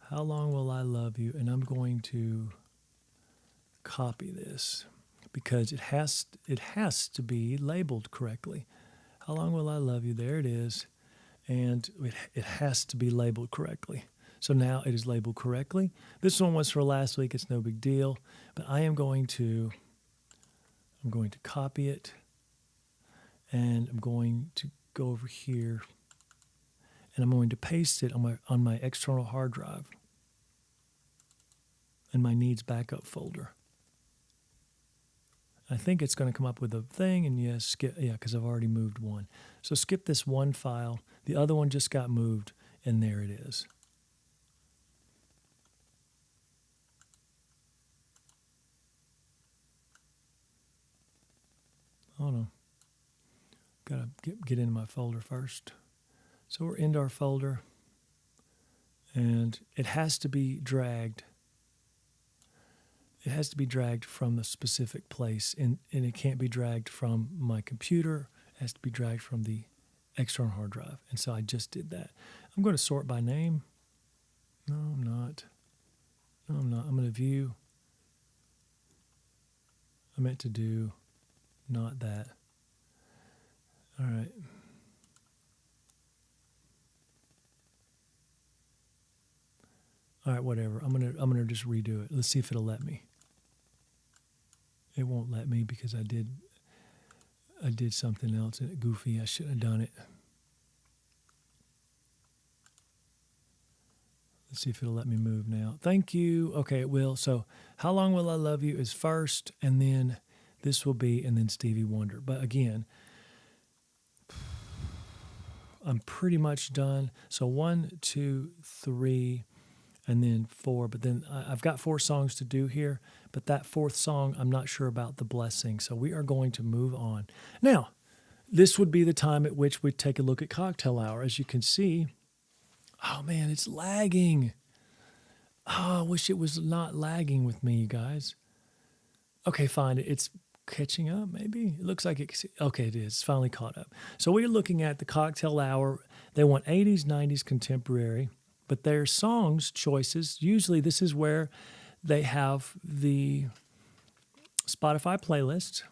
How long will I love you? And I'm going to copy this because it has to be labeled correctly. How long will I love you? There it is. And it has to be labeled correctly. So now it is labeled correctly. This one was for last week. It's no big deal. But I'm going to copy it. And I'm going to go over here. And I'm going to paste it on my external hard drive. In my needs backup folder. I think it's going to come up with a thing, and yes, because I've already moved one. So skip this one file. The other one just got moved, and there it is. Hold on. Got to get into my folder first. So we're into our folder, and it has to be dragged. It has to be dragged from a specific place, and it can't be dragged from my computer. It has to be dragged from the external hard drive. And so I just did that. I'm going to sort by name. No, I'm not. I'm going to view. I meant to do not that. All right. All right, whatever. I'm gonna just redo it. Let's see if it'll let me. It won't let me because I did something else goofy. I shouldn't have done it. Let's see if it'll let me move now. Thank you. Okay, it will. So, How Long Will I Love You is first, and then this will be, and then Stevie Wonder. But again, I'm pretty much done. So 1, 2, 3, and then 4. But then I've got 4 songs to do here. But that 4th song, I'm not sure about the blessing. So we are going to move on. Now, this would be the time at which we take a look at Cocktail Hour. As you can see, oh man, it's lagging. Oh, I wish it was not lagging with me, you guys. Okay, fine. It's catching up, maybe. It looks like it. Okay, it is. It's finally caught up. So we're looking at the Cocktail Hour. They want 80s, 90s, contemporary, but their songs choices, usually this is where they have the Spotify playlist.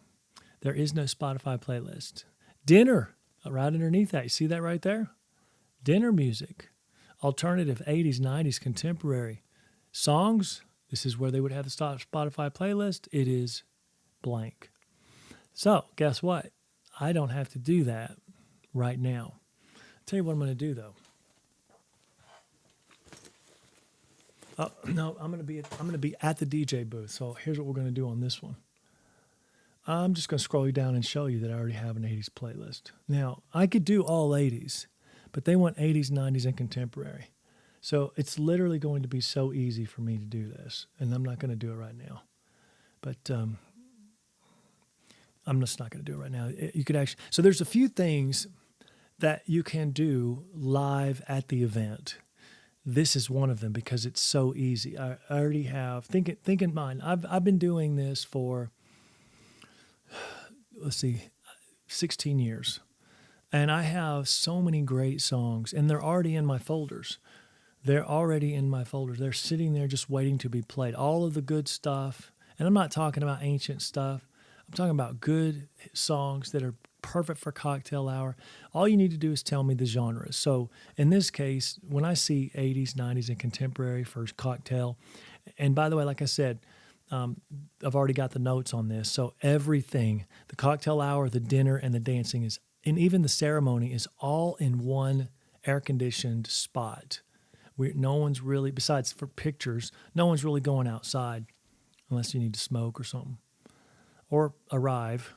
There is no Spotify playlist. Dinner, right underneath that. You see that right there? Dinner music. Alternative 80s, 90s, contemporary. Songs, this is where they would have the Spotify playlist. It is blank. So, guess what? I don't have to do that right now. I'll tell you what I'm going to do, though. Oh, no, I'm going to be at the DJ booth. So, here's what we're going to do on this one. I'm just going to scroll you down and show you that I already have an 80s playlist. Now, I could do all 80s, but they want 80s, 90s, and contemporary. So it's literally going to be so easy for me to do this, and I'm not going to do it right now. But I'm just not going to do it right now. You could actually. So there's a few things that you can do live at the event. This is one of them because it's so easy. I already have. Think in mind. I've been doing this for 16 years, and I have so many great songs, and they're already in my folders. They're already in my folders. They're sitting there just waiting to be played. All of the good stuff. And I'm not talking about ancient stuff. I'm talking about good songs that are perfect for Cocktail Hour. All you need to do is tell me the genres. So in this case, when I see 80s, 90s, and contemporary for Cocktail, and by the way, like I said, I've already got the notes on this. So everything, the Cocktail Hour, the dinner, and the dancing is, and even the ceremony is all in one air-conditioned spot. No one's really, besides for pictures, no one's really going outside unless you need to smoke or something or arrive.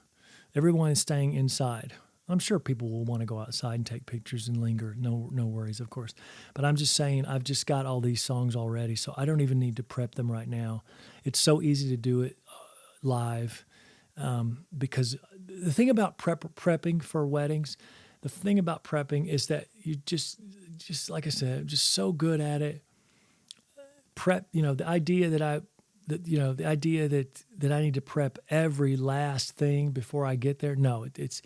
Everyone is staying inside. I'm sure people will want to go outside and take pictures and linger. No worries, of course. But I'm just saying, I've just got all these songs already, so I don't even need to prep them right now. It's so easy to do it live because the thing about prepping for weddings, the thing about prepping is that you just like I said, I'm just so good at it. Prep, the idea that I need to prep every last thing before I get there. No, it's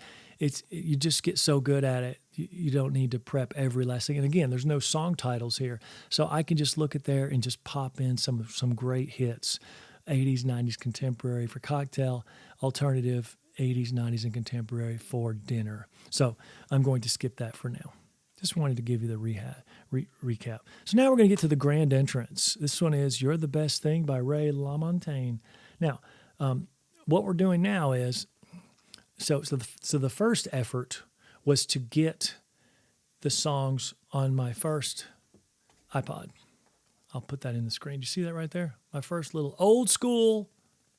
you just get so good at it. You don't need to prep every last thing. And again, there's no song titles here, so I can just look at there and just pop in some great hits, 80s, 90s, contemporary for Cocktail, alternative 80s, 90s, and contemporary for dinner. So I'm going to skip that for now. Just wanted to give you the recap. So now we're going to get to the grand entrance. This one is You're the Best Thing by Ray LaMontagne. Now, what we're doing now is, so the first effort was to get the songs on my first iPod. I'll put that in the screen. Do you see that right there? My first little old school,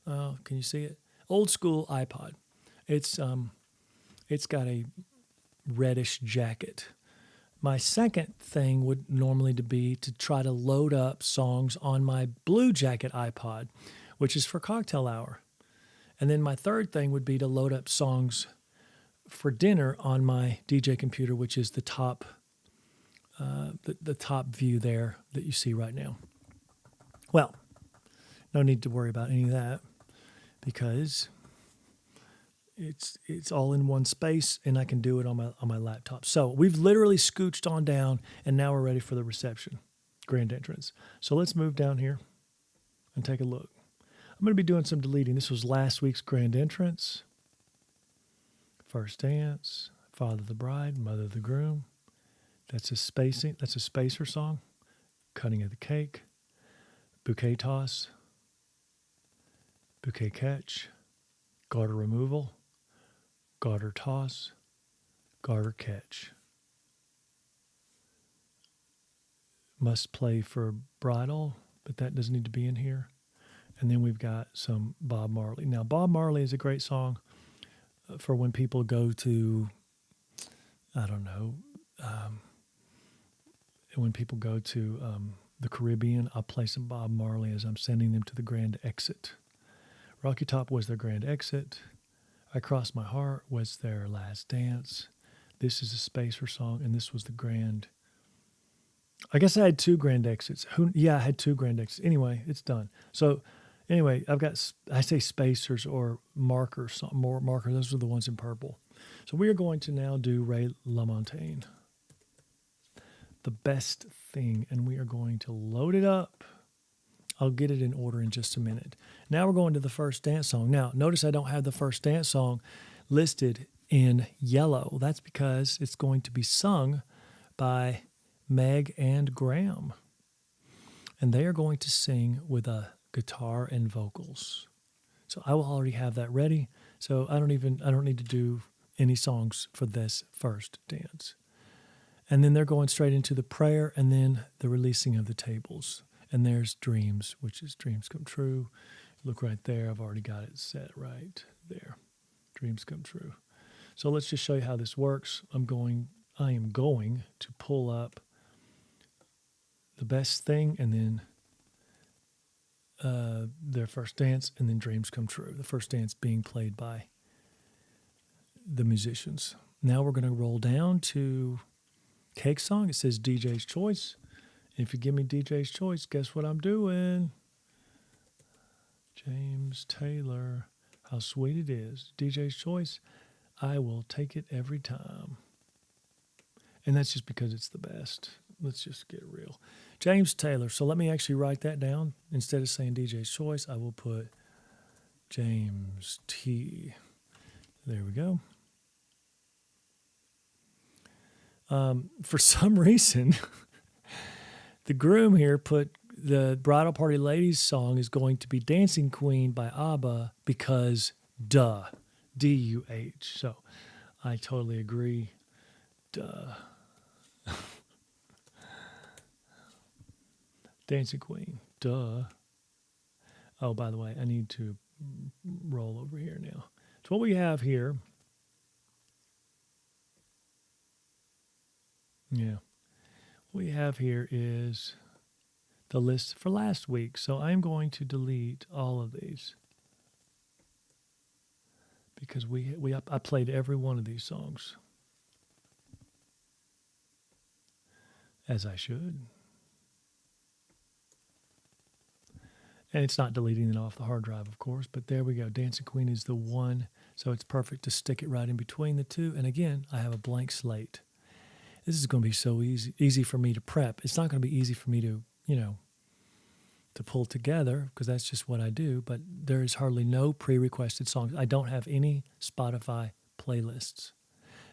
can you see it? Old school iPod. It's got a reddish jacket. My second thing would normally be to try to load up songs on my blue jacket iPod, which is for Cocktail Hour. And then my third thing would be to load up songs for dinner on my DJ computer, which is the top the top view there that you see right now. Well, no need to worry about any of that because it's all in one space, and I can do it on my laptop. So we've literally scooched on down, and now we're ready for the reception, grand entrance. So let's move down here and take a look. I'm going to be doing some deleting. This was last week's grand entrance, first dance, father of the bride, mother of the groom. That's a spacer song, cutting of the cake, bouquet toss, bouquet catch, garter removal, garter toss, garter catch. Must Play for Bridal, but that doesn't need to be in here. And then we've got some Bob Marley. Now, Bob Marley is a great song for when people go to, I don't know, when people go to the Caribbean. I'll play some Bob Marley as I'm sending them to the Grand Exit. Rocky Top was their Grand Exit. I Cross My Heart was their Last Dance. This is a Spacer song, and this was the Grand. I guess I had two Grand Exits. I had two Grand Exits. Anyway, it's done. So anyway, I say Spacers or markers. Markers, those are the ones in purple. So we are going to now do Ray LaMontagne, The Best Thing, and we are going to load it up. I'll get it in order in just a minute. Now we're going to the first dance song. Now, notice I don't have the first dance song listed in yellow. That's because it's going to be sung by Meg and Graham. And they are going to sing with a guitar and vocals. So I will already have that ready. So I don't need to do any songs for this first dance. And then they're going straight into the prayer and then the releasing of the tables. And there's Dreams, which is Dreams Come True. Look right there. I've already got it set right there. Dreams Come True. So let's just show you how this works. I am going to pull up The Best Thing and then their first dance and then Dreams Come True. The first dance being played by the musicians. Now we're going to roll down to Cake Song. It says DJ's Choice. If you give me DJ's Choice, guess what I'm doing? James Taylor. How sweet it is. DJ's Choice. I will take it every time. And that's just because it's the best. Let's just get real. James Taylor. So let me actually write that down. Instead of saying DJ's Choice, I will put James T. There we go. For some reason, the groom here put the Bridal Party Ladies song is going to be Dancing Queen by ABBA because duh. D-U-H. So I totally agree. Duh. Dancing Queen. Duh. Oh, by the way, I need to roll over here now. So what we have here. Yeah. What we have here is the list for last week. So I'm going to delete all of these because I played every one of these songs as I should. And it's not deleting it off the hard drive, of course, but there we go. Dancing Queen is the one, so it's perfect to stick it right in between the two. And again, I have a blank slate. This is going to be so easy for me to prep. It's not going to be easy for me to, to pull together because that's just what I do. But there is hardly no pre-requested songs. I don't have any Spotify playlists.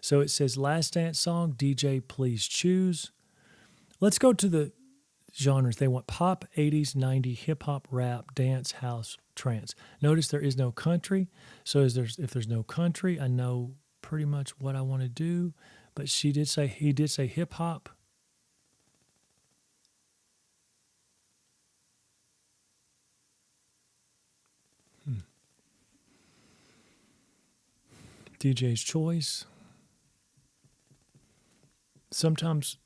So it says Last Dance Song, DJ Please Choose. Let's go to the genres. They want pop, 80s, 90s, hip-hop, rap, dance, house, trance. Notice there is no country. So if there's no country, I know pretty much what I want to do. But he did say hip hop. DJ's Choice. Sometimes,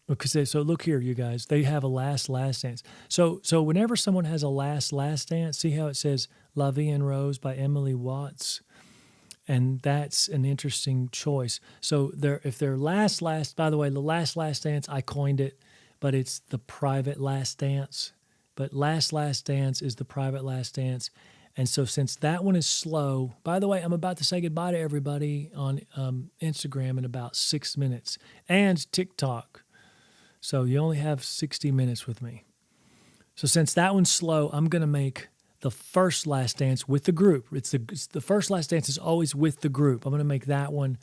so look here, you guys. They have a last dance. So whenever someone has a last dance, see how it says La Vie en Rose by Emily Watts. And that's an interesting choice. So if they're last, by the way, the last dance, I coined it, but it's the private last dance. But last dance is the private last dance. And so since that one is slow, by the way, I'm about to say goodbye to everybody on Instagram in about 6 minutes and TikTok. So you only have 60 minutes with me. So since that one's slow, I'm going to make the first last dance with the group. It's the first last dance is always with the group. I'm going to make that one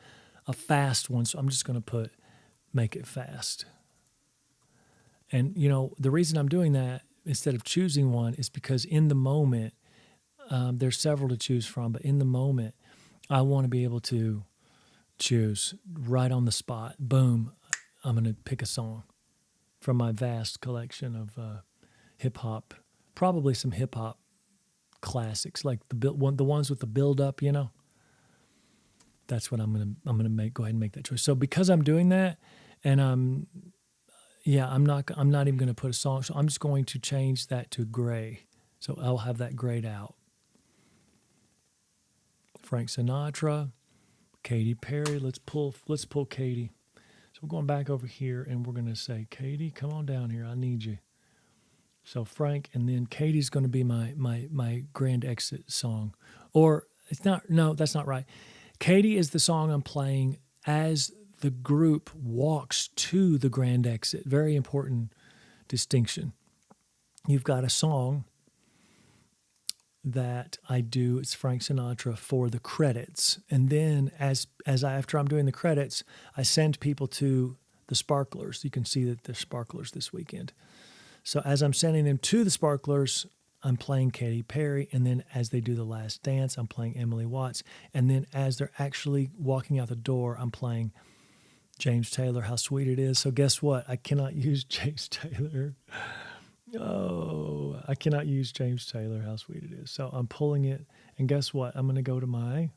a fast one, so I'm just going to make it fast. And, the reason I'm doing that instead of choosing one is because in the moment, there's several to choose from, but in the moment, I want to be able to choose right on the spot. Boom, I'm going to pick a song from my vast collection of hip hop, probably some hip hop classics, like the ones with the build up. That's what I'm gonna make. Go ahead and make that choice. So because I'm doing that, and I'm not even gonna put a song. So I'm just going to change that to gray. So I'll have that grayed out. Frank Sinatra, Katy Perry. Let's pull Katy. So we're going back over here, and we're gonna say, Katy, come on down here. I need you. So Frank, and then Katie's going to be my grand exit song. Or it's not, no, that's not right. Katie is the song I'm playing as the group walks to the grand exit. Very important distinction. You've got a song that I do, it's Frank Sinatra for the credits. And then after I'm doing the credits, I send people to the Sparklers. You can see that there's Sparklers this weekend. So as I'm sending them to the Sparklers, I'm playing Katy Perry. And then as they do the last dance, I'm playing Emily Watts. And then as they're actually walking out the door, I'm playing James Taylor, How Sweet It Is. So guess what? I cannot use James Taylor. Oh, I cannot use James Taylor, How Sweet It Is. So I'm pulling it. And guess what? I'm going to go to my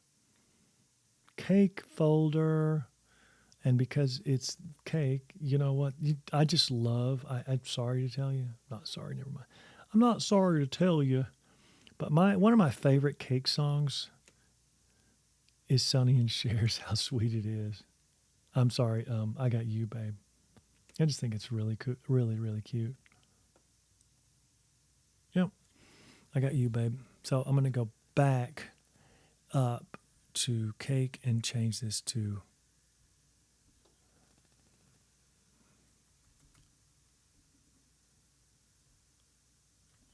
cake folder. And because it's cake, you know what? I just love, I'm sorry to tell you. Not sorry, never mind. I'm not sorry to tell you, but one of my favorite cake songs is Sonny and Cher's How Sweet It Is. I'm sorry, I Got You, Babe. I just think it's really cool, really, really cute. Yep, I Got You, Babe. So I'm going to go back up to cake and change this to...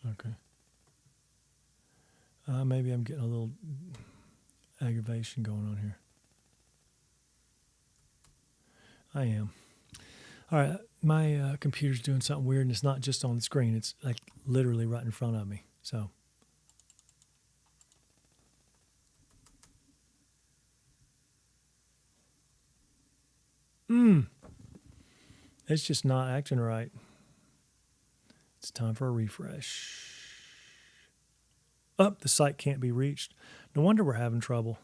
Okay. Maybe I'm getting a little aggravation going on here. I am. All right. My computer's doing something weird, and it's not just on the screen. It's like literally right in front of me. So. It's just not acting right. It's time for a refresh. The site can't be reached. No wonder we're having trouble.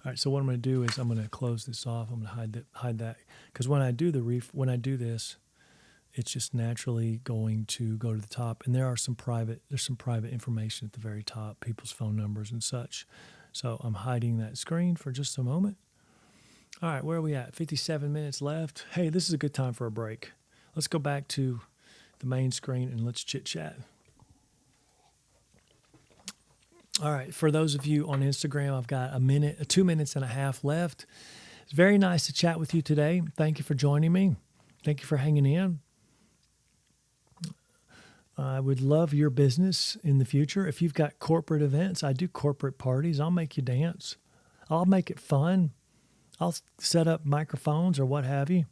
All right, so what I'm going to do is I'm going to close this off. I'm going to hide that because when I do this, it's just naturally going to go to the top, and there's some private information at the very top, people's phone numbers and such. So I'm hiding that screen for just a moment. All right, where are we at? 57 minutes left. Hey, this is a good time for a break. Let's go back to the main screen and let's chit-chat. All right, for those of you on Instagram, I've got 2 minutes and a half left. It's very nice to chat with you today. Thank you for joining me. Thank you for hanging in. I would love your business in the future. If you've got corporate events, I do corporate parties. I'll make you dance. I'll make it fun. I'll set up microphones or what have you.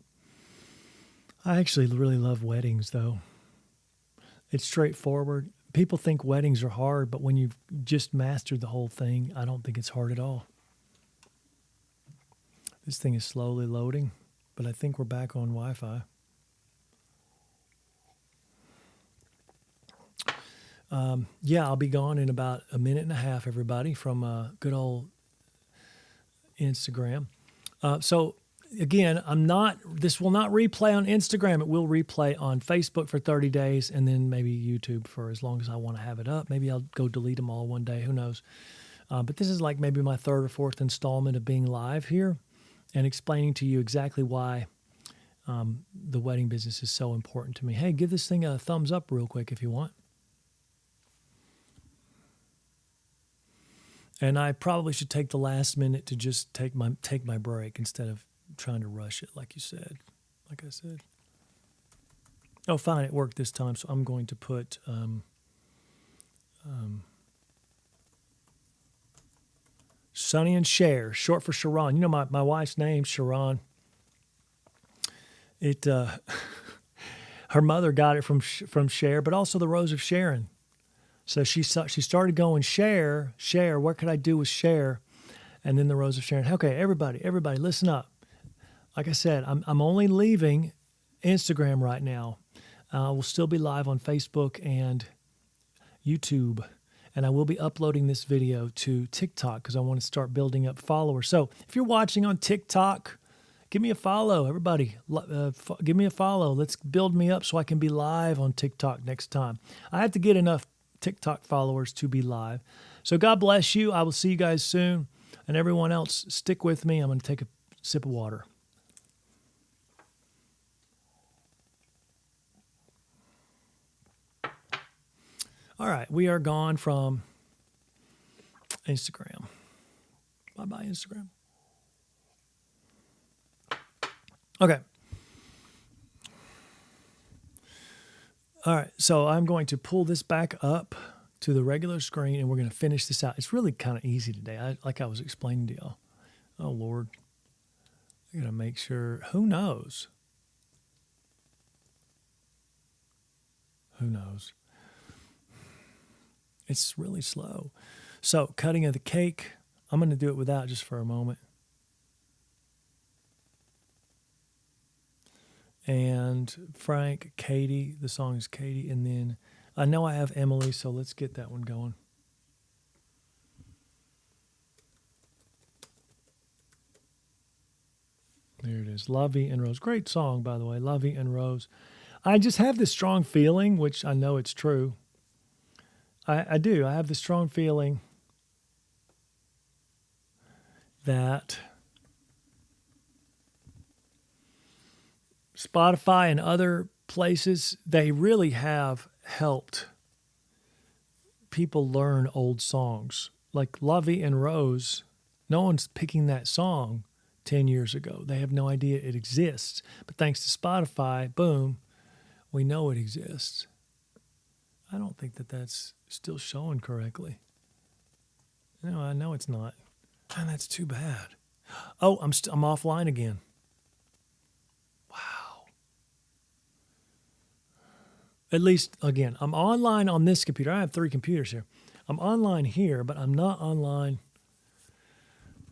I actually really love weddings, though. It's straightforward. People think weddings are hard, but when you've just mastered the whole thing, I don't think it's hard at all. This thing is slowly loading, but I think we're back on Wi-Fi. I'll be gone in about a minute and a half, everybody, from good old Instagram. So again, this will not replay on Instagram. It will replay on Facebook for 30 days and then maybe YouTube for as long as I want to have it up. Maybe I'll go delete them all one day. Who knows? But this is like maybe my third or fourth installment of being live here and explaining to you exactly why the wedding business is so important to me. Hey, give this thing a thumbs up real quick if you want. And I probably should take the last minute to just take my break instead of trying to rush it, like I said. Oh, fine, it worked this time, so I'm going to put Sonny and Cher, short for Sharon. You know, my wife's name's Sharon. Her mother got it from Cher, but also the Rose of Sharon. So she started going, Cher, what could I do with Cher? and then the Rose of Sharon. Okay, everybody, listen up. Like I said, I'm only leaving Instagram right now. We'll still be live on Facebook and YouTube, and I will be uploading this video to TikTok because I want to start building up followers. So if you're watching on TikTok, give me a follow, everybody. Give me a follow. Let's build me up so I can be live on TikTok next time. I have to get enough TikTok followers to be live. So God bless you. I will see you guys soon. And everyone else, stick with me. I'm going to take a sip of water. All right, we are gone from Instagram. Bye-bye, Instagram. Okay. All right, so I'm going to pull this back up to the regular screen, and we're going to finish this out. It's really kind of easy today, like I was explaining to y'all. Oh, Lord. I got to make sure. Who knows? Who knows? It's really slow. So, cutting of the cake, I'm going to do it without just for a moment. And Frank, Katie, the song is Katie. And then I know I have Emily, so let's get that one going. There it is. Lovey and Rose. Great song, by the way. Lovey and Rose. I just have this strong feeling, which I know it's true. I do. I have this strong feeling that Spotify and other places, they really have helped people learn old songs. Like Lovey and Rose, no one's picking that song 10 years ago. They have no idea it exists. But thanks to Spotify, boom, we know it exists. I don't think that that's still showing correctly. No, I know it's not. And that's too bad. Oh, I'm offline again. Wow. At least, again, I'm online on this computer. I have 3 computers here. I'm online here, but I'm not online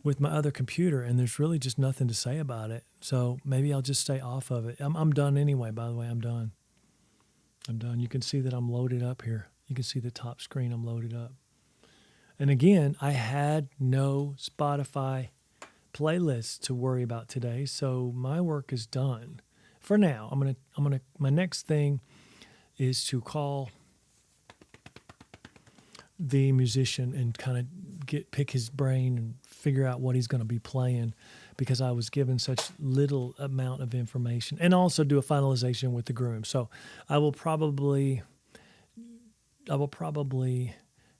with my other computer, and there's really just nothing to say about it. So maybe I'll just stay off of it. I'm done anyway, by the way. I'm done. You can see that I'm loaded up here. You can see the top screen. I'm loaded up. And again, I had no Spotify playlist to worry about today, so my work is done for now. My next thing is to call the musician and kind of pick his brain and figure out what he's going to be playing, because I was given such little amount of information, and also do a finalization with the groom. So I will probably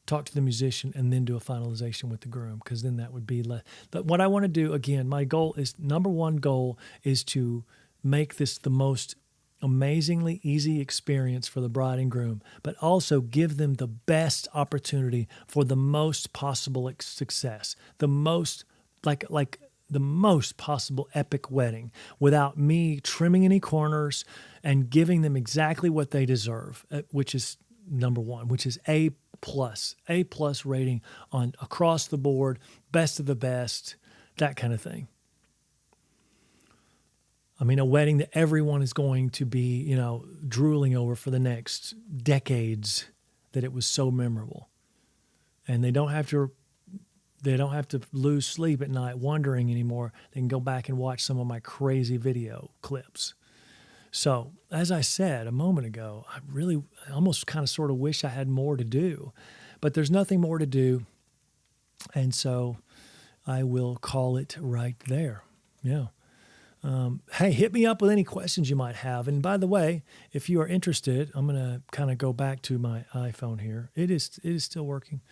talk to the musician and then do a finalization with the groom, because then that would be less. But what I want to do, again, my goal is, number one goal is to make this the most amazingly easy experience for the bride and groom, but also give them the best opportunity for the most possible success, the most the most possible epic wedding, without me trimming any corners, and giving them exactly what they deserve, which is number one, which is A+ rating on across the board, best of the best, that kind of thing. I mean, a wedding that everyone is going to be, drooling over for the next decades, that it was so memorable. And they don't have to lose sleep at night wondering anymore. They can go back and watch some of my crazy video clips. So, as I said a moment ago, I almost kind of sort of wish I had more to do, but there's nothing more to do. And so I will call it right there. Yeah. Hey, hit me up with any questions you might have. And by the way, if you are interested, I'm going to kind of go back to my iPhone here. It is still working.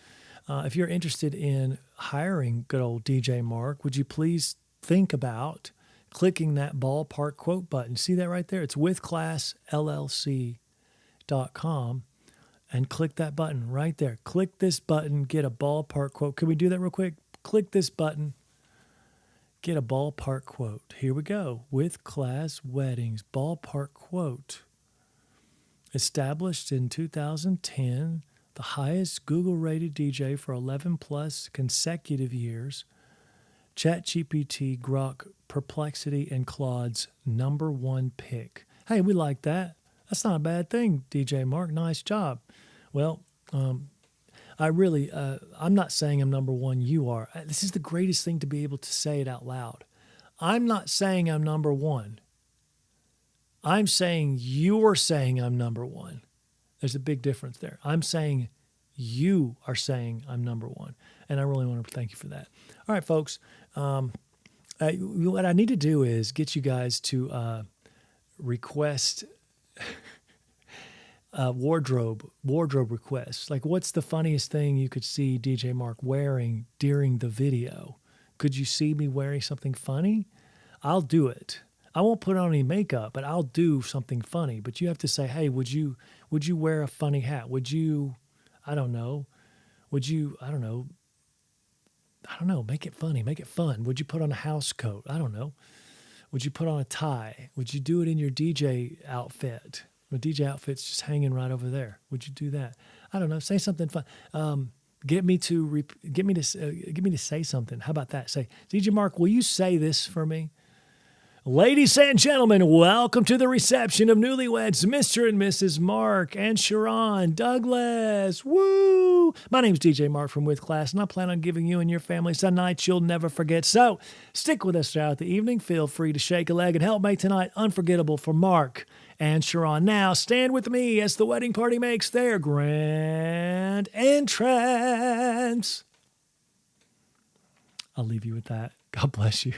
If you're interested in hiring good old DJ Mark, would you please think about clicking that ballpark quote button? See that right there? It's withclassllc.com, and click that button right there. Click this button, get a ballpark quote. Can we do that real quick? Click this button. Get a ballpark quote. Here we go. With Class Weddings, ballpark quote. Established in 2010, the highest Google-rated DJ for 11 plus consecutive years. ChatGPT, Grok, Perplexity, and Claude's #1 pick. Hey, we like that. That's not a bad thing, DJ Mark. Nice job. Well, I'm not saying I'm #1. You are. This is the greatest thing to be able to say it out loud. I'm not saying I'm #1. I'm saying you're saying I'm #1. There's a big difference there. I'm saying you are saying I'm #1. And I really want to thank you for that. All right, folks. What I need to do is get you guys to request wardrobe requests. Like, what's the funniest thing you could see DJ Mark wearing during the video? Could you see me wearing something funny? I'll do it. I won't put on any makeup, but I'll do something funny. But you have to say, hey, would you wear a funny hat? Would you, I don't know, make it funny, make it fun. Would you put on a house coat? I don't know. Would you put on a tie? Would you do it in your DJ outfit? My DJ outfit's just hanging right over there. Would you do that? I don't know. Say something fun. Get me to say something. How about that? Say, DJ Mark, will you say this for me? Ladies and gentlemen, welcome to the reception of newlyweds, Mr. and Mrs. Mark and Sharon Douglas. Woo! My name's DJ Mark from With Class, and I plan on giving you and your family some nights you'll never forget. So stick with us throughout the evening. Feel free to shake a leg and help make tonight unforgettable for Mark and Sharon. Now, stand with me as the wedding party makes their grand entrance. I'll leave you with that. God bless you.